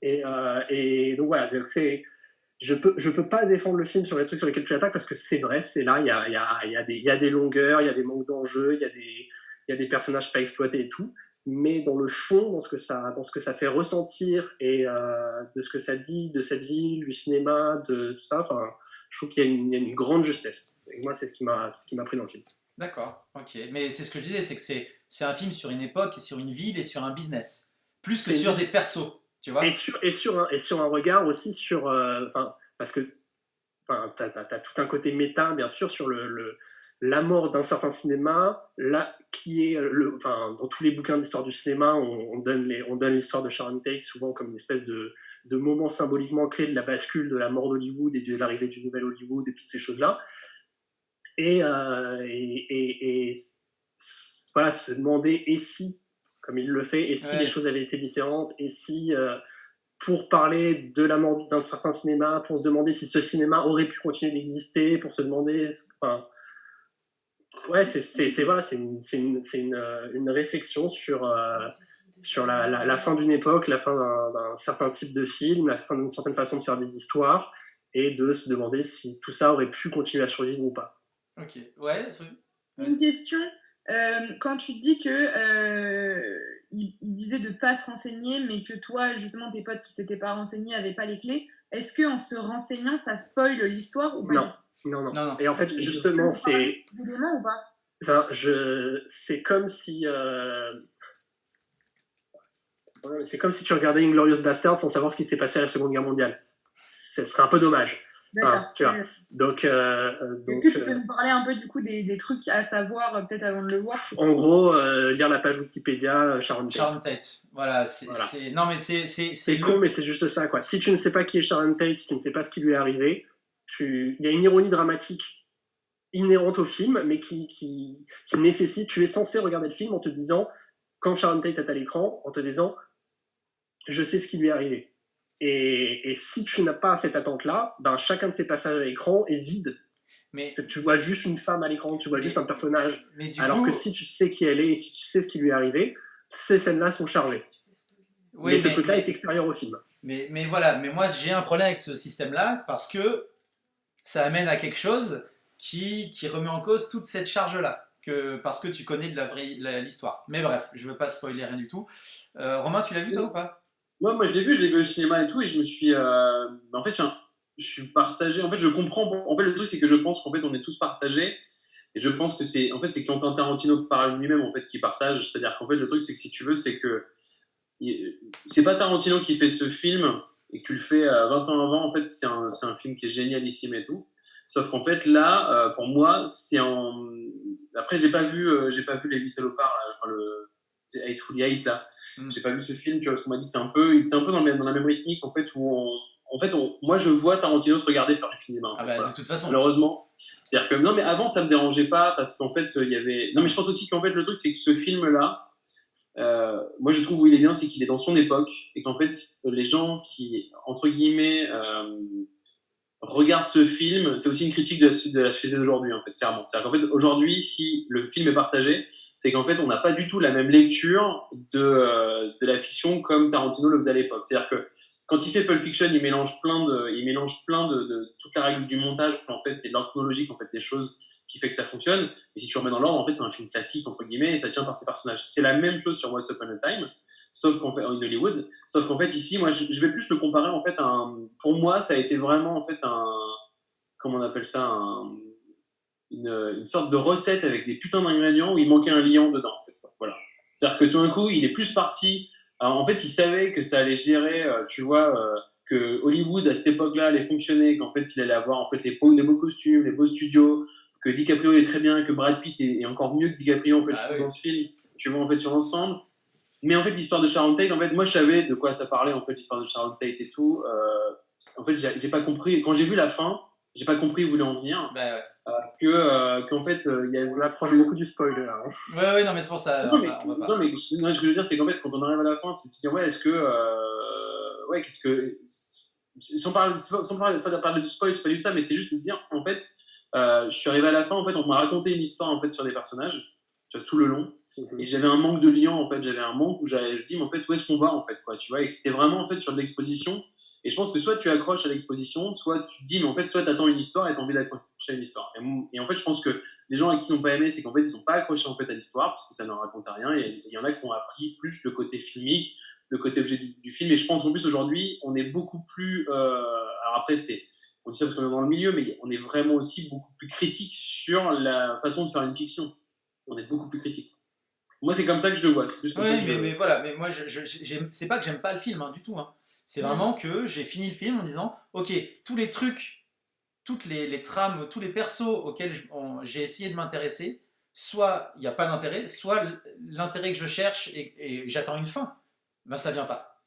Et donc voilà, donc je peux pas défendre le film sur les trucs sur lesquels tu attaques parce que c'est vrai, c'est là, il y a des longueurs, il y a des manques d'enjeux, il y a des personnages pas exploités et tout. Mais dans le fond, dans ce que ça fait ressentir et de ce que ça dit de cette ville, du cinéma, de tout ça, enfin, je trouve qu'il y a une grande justesse. Et moi, c'est ce qui m'a pris dans le film. D'accord, ok. Mais c'est ce que je disais, c'est que c'est un film sur une époque, et sur une ville et sur un business. Plus que sur des persos, tu vois. Et sur un regard aussi sur... parce que t'as tout un côté méta, bien sûr, sur la mort d'un certain cinéma, là, qui est... dans tous les bouquins d'histoire du cinéma, on donne l'histoire de Sharon Tate souvent comme une espèce de moment symboliquement clé de la bascule de la mort d'Hollywood et de l'arrivée du nouvel Hollywood et toutes ces choses-là. Et voilà, se demander et si, comme il le fait, et si les choses avaient été différentes, et si, pour parler de la mort d'un certain cinéma, pour se demander si ce cinéma aurait pu continuer d'exister, pour se demander... ouais, c'est une réflexion sur la fin d'une époque, la fin d'un certain type de film, la fin d'une certaine façon de faire des histoires, et de se demander si tout ça aurait pu continuer à survivre ou pas. Ok, ouais. Une question, quand tu dis que il disait de pas se renseigner, mais que toi, justement, tes potes qui s'étaient pas renseignés avaient pas les clés, est-ce qu'en se renseignant, ça spoil l'histoire ou pas? Non. Et en fait, justement, c'est... Des éléments ou pas? Enfin, c'est comme si... c'est comme si tu regardais Inglourious Basterds sans savoir ce qui s'est passé à la Seconde Guerre mondiale. Ce serait un peu dommage. Enfin, tu vois. Donc, est-ce que tu peux nous parler un peu du coup des trucs à savoir peut-être avant de le voir? En gros, lire la page Wikipédia, Sharon Tate. Voilà, non mais c'est con, mais c'est juste ça, quoi. Si tu ne sais pas qui est Sharon Tate, si tu ne sais pas ce qui lui est arrivé, il y a une ironie dramatique inhérente au film, mais qui nécessite. Tu es censé regarder le film en te disant, quand Sharon Tate est à l'écran, en te disant, je sais ce qui lui est arrivé. Et si tu n'as pas cette attente-là, ben chacun de ces passages à l'écran est vide. Mais tu vois juste une femme à l'écran, tu vois juste un personnage. Alors que si tu sais qui elle est, et si tu sais ce qui lui est arrivé, ces scènes-là sont chargées. Oui, mais ce truc-là est extérieur au film. Mais voilà, mais moi j'ai un problème avec ce système-là parce que ça amène à quelque chose qui remet en cause toute cette charge-là. Parce que tu connais de l'histoire. Mais bref, je veux pas spoiler rien du tout. Romain, tu l'as vu toi ou pas? Moi je l'ai vu au cinéma et tout, et je me suis... en fait, je suis partagé. En fait, je comprends... En fait, le truc, c'est que je pense qu'en fait, on est tous partagés. Et je pense que c'est Quentin Tarantino par lui-même, en fait, qui partage. C'est-à-dire qu'en fait, le truc, c'est que si tu veux, c'est que... C'est pas Tarantino qui fait ce film et que tu le fais 20 ans avant. En fait, c'est un film qui est génialissime et tout. Sauf qu'en fait, là, pour moi, c'est en... Après, j'ai pas vu Les 8 salopards, enfin, c'est Hateful Eight, là. J'ai pas vu ce film, tu vois, parce qu'on m'a dit que il était un peu dans la même rythmique, en fait, moi, je vois Tarantino se regarder faire du cinéma. Ah bah, voilà. De toute façon. Malheureusement. C'est-à-dire que, non, mais avant, ça me dérangeait pas, parce qu'en fait, il y avait... Non, mais je pense aussi qu'en fait, le truc, c'est que ce film-là, moi, je trouve où il est bien, c'est qu'il est dans son époque, et qu'en fait, les gens qui, entre guillemets, regardent ce film, c'est aussi une critique de la société d'aujourd'hui, en fait, clairement. C'est-à-dire qu'en fait, aujourd'hui, si le film est partagé, c'est qu'en fait, on n'a pas du tout la même lecture de la fiction comme Tarantino le faisait à l'époque. C'est-à-dire que quand il fait Pulp Fiction, il mélange plein de toute la règle du montage, en fait, et de l'ordre chronologique, en fait, des choses qui fait que ça fonctionne. Et si tu remets dans l'ordre, en fait, c'est un film classique, entre guillemets, et ça tient par ses personnages. C'est la même chose sur Once Upon a Time, sauf qu'en fait, en Hollywood, sauf qu'en fait, ici, moi, je vais plus le comparer, en fait, pour moi, ça a été vraiment, en fait, comment on appelle ça, une sorte de recette avec des putains d'ingrédients où il manquait un liant dedans, en fait, quoi. Voilà. C'est-à-dire que tout d'un coup, il est plus parti. Alors, en fait, il savait que ça allait gérer, tu vois, que Hollywood, à cette époque-là, allait fonctionner, qu'en fait, il allait avoir, en fait, les beaux costumes, les beaux studios, que DiCaprio est très bien, que Brad Pitt est encore mieux que DiCaprio, en fait, dans ce film, tu vois, en fait, sur l'ensemble. Mais en fait, l'histoire de Sharon Tate, en fait, moi, je savais de quoi ça parlait, en fait, l'histoire de Sharon Tate et tout. En fait, j'ai pas compris. Quand j'ai vu la fin, j'ai pas compris où il voulait en venir. Qu'en fait, il y a... On approche beaucoup du spoiler. Hein. Ouais, non, mais c'est pour ça. Non, mais ce que je veux dire, c'est qu'en fait, quand on arrive à la fin, c'est de se dire, ouais, est-ce que. Ouais, qu'est-ce que. Sans parler du spoil, c'est pas du tout ça, mais c'est juste de dire, en fait, je suis arrivé à la fin, en fait, on m'a raconté une histoire, en fait, sur des personnages, tu vois, tout le long. Et j'avais un manque de lien, en fait. J'avais un manque où j'avais dit, mais en fait, où est-ce qu'on va, en fait, quoi, tu vois. Et c'était vraiment, en fait, sur de l'exposition. Et je pense que soit tu accroches à l'exposition, soit tu te dis, mais en fait, soit tu attends une histoire et tu as envie d'accrocher à une histoire. Et en fait, je pense que les gens qui n'ont pas aimé, c'est qu'en fait, ils n'ont pas accroché en fait, à l'histoire parce que ça ne racontait rien. Et il y en a qui ont appris plus le côté filmique, le côté objet du film. Et je pense qu'en plus, aujourd'hui, on est beaucoup plus. Alors après, on dit ça parce qu'on est dans le milieu, mais on est vraiment aussi beaucoup plus critique sur la façon de faire une fiction. On est beaucoup plus critique. Moi, c'est comme ça que je le vois. C'est plus comme ça que mais voilà, mais moi, c'est pas que j'aime pas le film, hein, du tout. Hein. C'est vraiment que j'ai fini le film en disant, ok, tous les trucs, toutes les trames, tous les persos auxquels j'ai essayé de m'intéresser, soit il n'y a pas d'intérêt, soit l'intérêt que je cherche et j'attends une fin. Ben ça vient pas.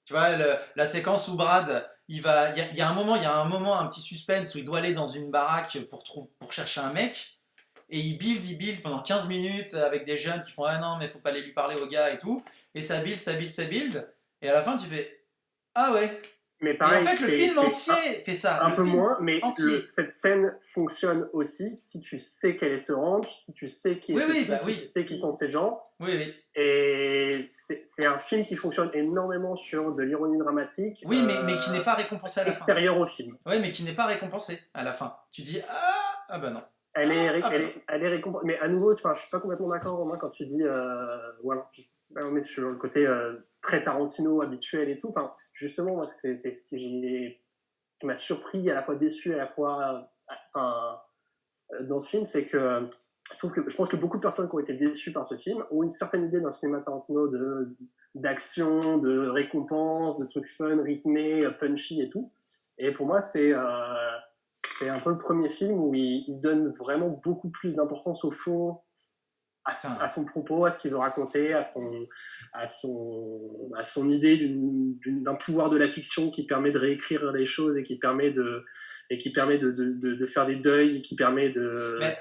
Tu vois, la séquence où Brad, il y a un moment, un petit suspense où il doit aller dans une baraque pour chercher un mec. Et il build pendant 15 minutes avec des jeunes qui font ah non mais faut pas aller lui parler au gars et tout. Et ça build. Et à la fin tu fais ah ouais. Mais pareil, et en fait le film entier fait ça. Un peu moins, mais cette scène fonctionne aussi si tu sais quel est ce ranch, si tu sais qui est si tu sais qui sont ces gens. Oui. Et c'est un film qui fonctionne énormément sur de l'ironie dramatique. Oui, mais qui n'est pas récompensé à la fin. Extérieur au film. Oui, mais qui n'est pas récompensé à la fin. Tu dis ah bah non. Elle est récompensée. Mais à nouveau, je suis pas complètement d'accord, Romain, quand tu dis on est sur le côté très Tarantino habituel et tout. Enfin, justement, moi, c'est ce qui m'a surpris, à la fois déçu, à la fois dans ce film, c'est que je pense que beaucoup de personnes qui ont été déçues par ce film ont une certaine idée d'un cinéma Tarantino d'action, de récompense, de trucs fun, rythmés, punchy et tout. Et pour moi, c'est un peu le premier film où il donne vraiment beaucoup plus d'importance au fond, à son propos, à ce qu'il veut raconter, à son idée d'un pouvoir de la fiction qui permet de réécrire les choses et qui permet de faire des deuils, et qui permet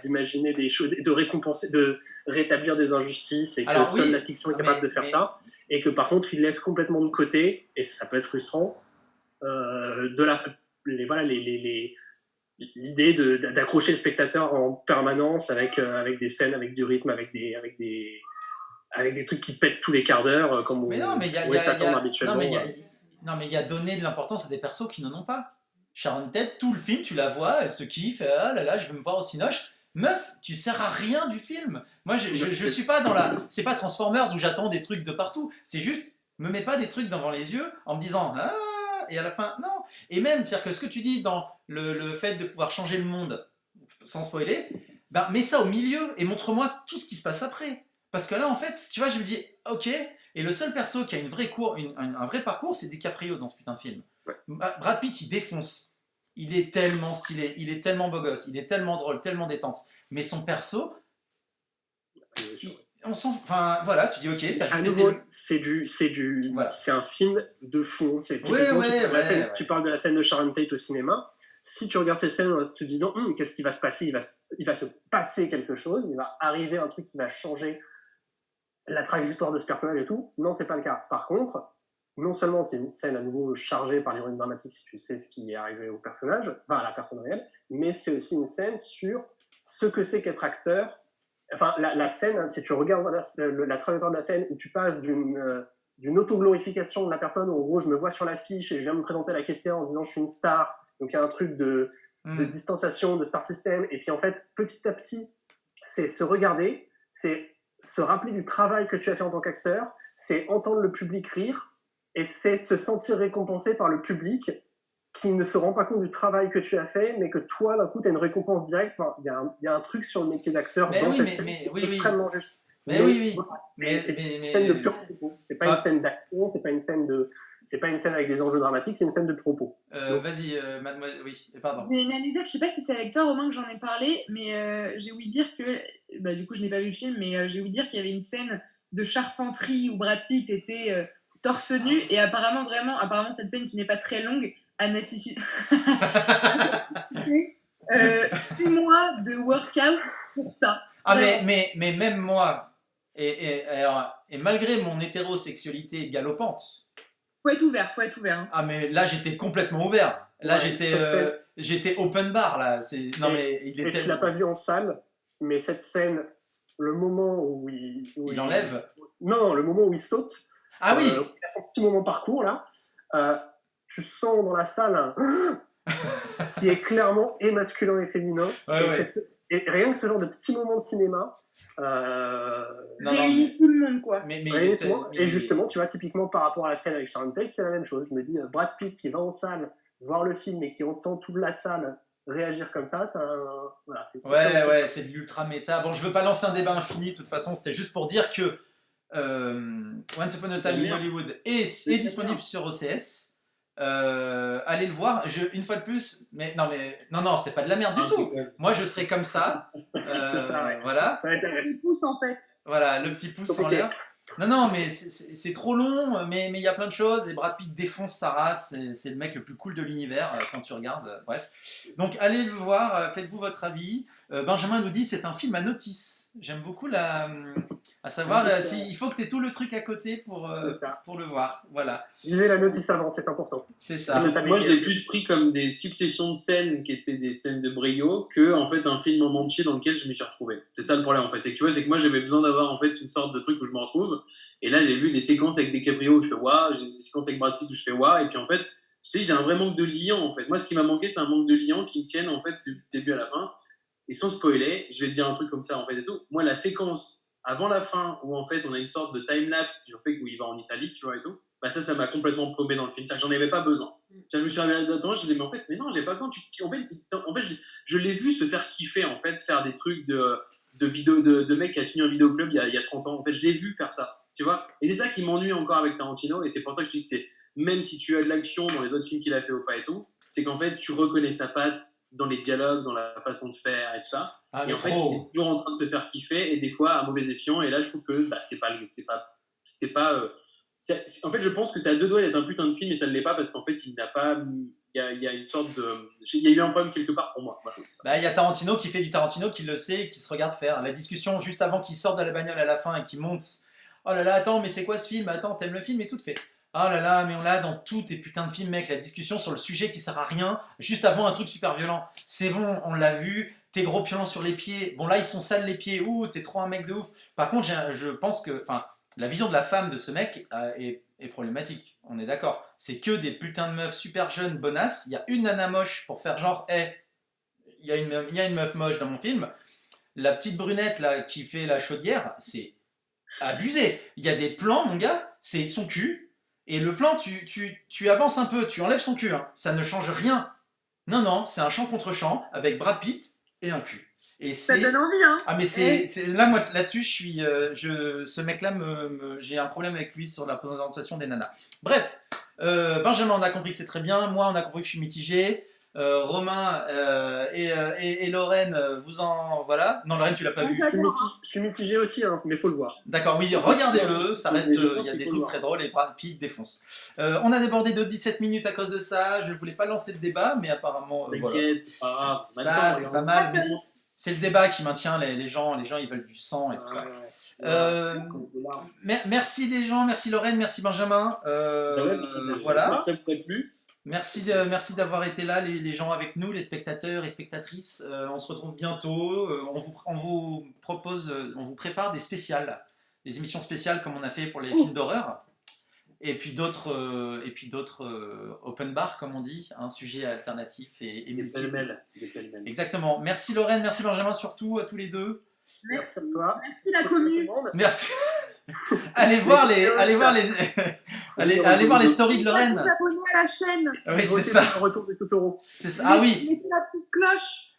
d'imaginer des choses, de récompenser, de rétablir des injustices, et que seule la fiction est capable de faire ça, et que par contre il laisse complètement de côté, et ça peut être frustrant, l'idée d'accrocher le spectateur en permanence avec des scènes, avec du rythme, avec des trucs qui pètent tous les quarts d'heure, comme on pourrait s'attendre habituellement. Non, mais il y a donné de l'importance à des persos qui n'en ont pas. Sharon Tate, tout le film, tu la vois, elle se kiffe, ah là là, je veux me voir au cinoche. Meuf, tu sers à rien du film. Moi, je suis pas dans la... C'est pas Transformers où j'attends des trucs de partout. C'est juste, me mets pas des trucs devant les yeux en me disant... Ah, et à la fin, non. Et même, c'est-à-dire que ce que tu dis dans le fait de pouvoir changer le monde, sans spoiler, ben, mets ça au milieu et montre-moi tout ce qui se passe après. Parce que là, en fait, tu vois, je me dis, ok, et le seul perso qui a un vrai parcours, c'est DiCaprio dans ce putain de film. Ouais. Brad Pitt, il défonce. Il est tellement stylé, il est tellement beau gosse, il est tellement drôle, tellement détente. Mais son perso... Enfin voilà, tu dis ok, t'as à nouveau, c'est un film de fond. Tu parles de la scène de Sharon Tate au cinéma. Si tu regardes cette scène en te disant qu'est-ce qui va se passer, il va se passer quelque chose, il va arriver un truc qui va changer la trajectoire de ce personnage et tout. Non, c'est pas le cas. Par contre, non seulement c'est une scène à nouveau chargée par l'ironie dramatique si tu sais ce qui est arrivé au personnage, à la personne réelle, mais c'est aussi une scène sur ce que c'est qu'être acteur. Enfin, la scène, si tu regardes la trajectoire de la scène où tu passes d'une autoglorification de la personne, où en gros je me vois sur l'affiche et je viens me présenter à la caissière en disant je suis une star, donc il y a un truc de distanciation, de star system, et puis en fait petit à petit c'est se regarder, c'est se rappeler du travail que tu as fait en tant qu'acteur, c'est entendre le public rire, et c'est se sentir récompensé par le public qui ne se rend pas compte du travail que tu as fait, mais que toi, d'un coup, tu as une récompense directe. Enfin, il y a un truc sur le métier d'acteur dans cette scène extrêmement juste. C'est une scène de pur propos. C'est pas une scène d'action, c'est pas une scène avec des enjeux dramatiques, c'est une scène de propos. Vas-y, mademoiselle, oui, pardon. J'ai une anecdote, je sais pas si c'est avec toi, Romain, que j'en ai parlé, mais j'ai ouï dire que, du coup, je n'ai pas vu le film, mais j'ai ouï dire qu'il y avait une scène de charpenterie où Brad Pitt était torse nu, et apparemment, cette scène qui n'est pas très longue a nécessité 6 mois de workout pour ça. Ah, mais même moi, et malgré mon hétérosexualité galopante, faut être ouvert. Hein. Ah, mais là, j'étais complètement ouvert. Là, j'étais open bar, là. Tu l'as pas vu en salle, mais cette scène le moment où Il enlève. Non, le moment où il saute. Ah oui. Il a son petit moment parcours là. Tu sens dans la salle qui est clairement et masculin et féminin. Ouais, et, ouais. et rien que ce genre de petit moment de cinéma. Réunit tout le monde, quoi. Et justement, tu vois, typiquement par rapport à la scène avec Sharon Tate, c'est la même chose. Je me dis, Brad Pitt qui va en salle voir le film et qui entend toute la salle réagir comme ça, voilà, c'est de l'ultra méta. Bon, je veux pas lancer un débat infini, de toute façon, c'était juste pour dire que Once Upon a Time in Hollywood est disponible sur OCS. Allez le voir. Une fois de plus, non, c'est pas de la merde du tout. Moi, je serais comme ça. C'est ça, ouais. Voilà. Ça va être le petit pouce, en fait. Voilà, le petit pouce en l'air. Non, mais c'est trop long, mais il y a plein de choses, et Brad Pitt défonce sa race, c'est le mec le plus cool de l'univers quand tu regardes, bref. Donc allez le voir, faites-vous votre avis. Benjamin nous dit c'est un film à notice. J'aime beaucoup à savoir il faut que tu aies tout le truc à côté pour le voir, voilà. Lisez la notice avant, c'est important. C'est ça. Moi je l'ai plus pris comme des successions de scènes qui étaient des scènes de brio que en fait un film en entier dans lequel je m'y suis retrouvé. C'est ça le problème en fait, c'est que tu vois, c'est que moi j'avais besoin d'avoir en fait une sorte de truc où je me retrouve. Et là, j'ai vu des séquences avec DiCaprio où je fais waouh, j'ai des séquences avec Brad Pitt où je fais waouh, et puis en fait, tu sais, j'ai un vrai manque de liant en fait. Moi, ce qui m'a manqué, c'est un manque de liant qui me tienne en fait du début à la fin. Et sans spoiler, je vais te dire un truc comme ça en fait et tout. Moi, la séquence avant la fin où en fait on a une sorte de time-lapse qui fait où il va en Italie, tu vois et tout, bah ça m'a complètement paumé dans le film. C'est-à-dire que j'en avais pas besoin. Je me suis arrivé là-dedans, je disais, mais non, j'ai pas besoin. En fait, je l'ai vu se faire kiffer en fait, faire des trucs de mec qui a tenu un vidéoclub il y a 30 ans. En fait, je l'ai vu faire ça. Tu vois, et c'est ça qui m'ennuie encore avec Tarantino, et c'est pour ça que je dis que c'est, même si tu as de l'action dans les autres films qu'il a fait ou pas et tout, c'est qu'en fait tu reconnais sa patte dans les dialogues, dans la façon de faire et tout ça, et en fait il est toujours en train de se faire kiffer, et des fois à mauvais escient, et là je trouve que en fait je pense que c'est à deux doigts d'être un putain de film, et ça ne l'est pas parce qu'en fait il n'a pas, il y a une sorte de, il y a eu un problème quelque part pour moi. Il y a Tarantino qui fait du Tarantino, qui le sait et qui se regarde faire. La discussion juste avant qu'il sorte de la bagnole à la fin et qu'il monte. Oh là là, attends, mais c'est quoi ce film? Attends, t'aimes le film? Et tout fait. Oh là là, mais on l'a dans tous tes putains de films, mec. La discussion sur le sujet qui sert à rien, juste avant un truc super violent. C'est bon, on l'a vu. Tes gros pions sur les pieds. Bon, là, ils sont sales les pieds. Ouh, t'es trop un mec de ouf. Par contre, je pense que. Enfin, la vision de la femme de ce mec est problématique. On est d'accord. C'est que des putains de meufs super jeunes, bonasses. Il y a une nana moche pour faire genre, il y a une meuf moche dans mon film. La petite brunette là qui fait la chaudière, c'est abusé. Il y a des plans, mon gars, c'est son cul, et le plan, tu avances un peu, tu enlèves son cul, hein. Ça ne change rien. Non, c'est un champ contre champ avec Brad Pitt et un cul. Et ça donne envie, hein. Ah mais c'est là, moi là-dessus, ce mec-là, j'ai un problème avec lui sur la présentation des nanas. Bref, Benjamin, on a compris que c'est très bien. Moi, on a compris que je suis mitigé. Romain et Lorraine, voilà. Non, Lorraine, tu l'as pas vu. Je suis mitigé aussi, hein, mais faut le voir. D'accord, oui, regardez-le, ça reste, il y a des trucs très drôles et Brad Pitt défonce. On a débordé de 17 minutes à cause de ça. Je voulais pas lancer le débat, mais apparemment, voilà. Ça, c'est pas mal, mais c'est le débat qui maintient les gens ils veulent du sang et tout ça. Merci les gens, merci Lorraine, merci Benjamin. Voilà. Ça vous a plu? Merci d'avoir été là, les gens avec nous, les spectateurs et spectatrices. On se retrouve bientôt. On vous prépare des spéciales, des émissions spéciales comme on a fait pour les films d'horreur. Et puis d'autres open bar, comme on dit, un sujet alternatif et multiple. Exactement. Merci Lorraine, merci Benjamin, surtout à tous les deux. Merci à toi. Merci la commune. Merci. allez voir les stories de Lorraine. Vous abonner à la chaîne. Oui, c'est ça. Retour de Totoro. C'est ça. Ah oui. Mettez la petite cloche.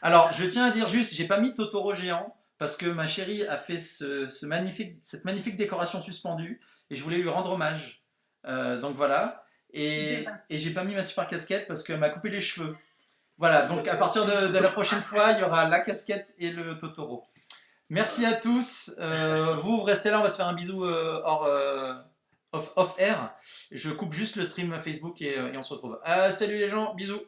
Alors, je tiens à dire juste, j'ai pas mis Totoro géant parce que ma chérie a fait cette magnifique décoration suspendue et je voulais lui rendre hommage. Donc voilà. Et j'ai pas mis ma super casquette parce qu'elle m'a coupé les cheveux. Voilà. Donc à partir de la prochaine fois, il y aura la casquette et le Totoro. Merci à tous. Vous restez là, on va se faire un bisou off-air. Je coupe juste le stream Facebook et on se retrouve. Salut les gens, bisous.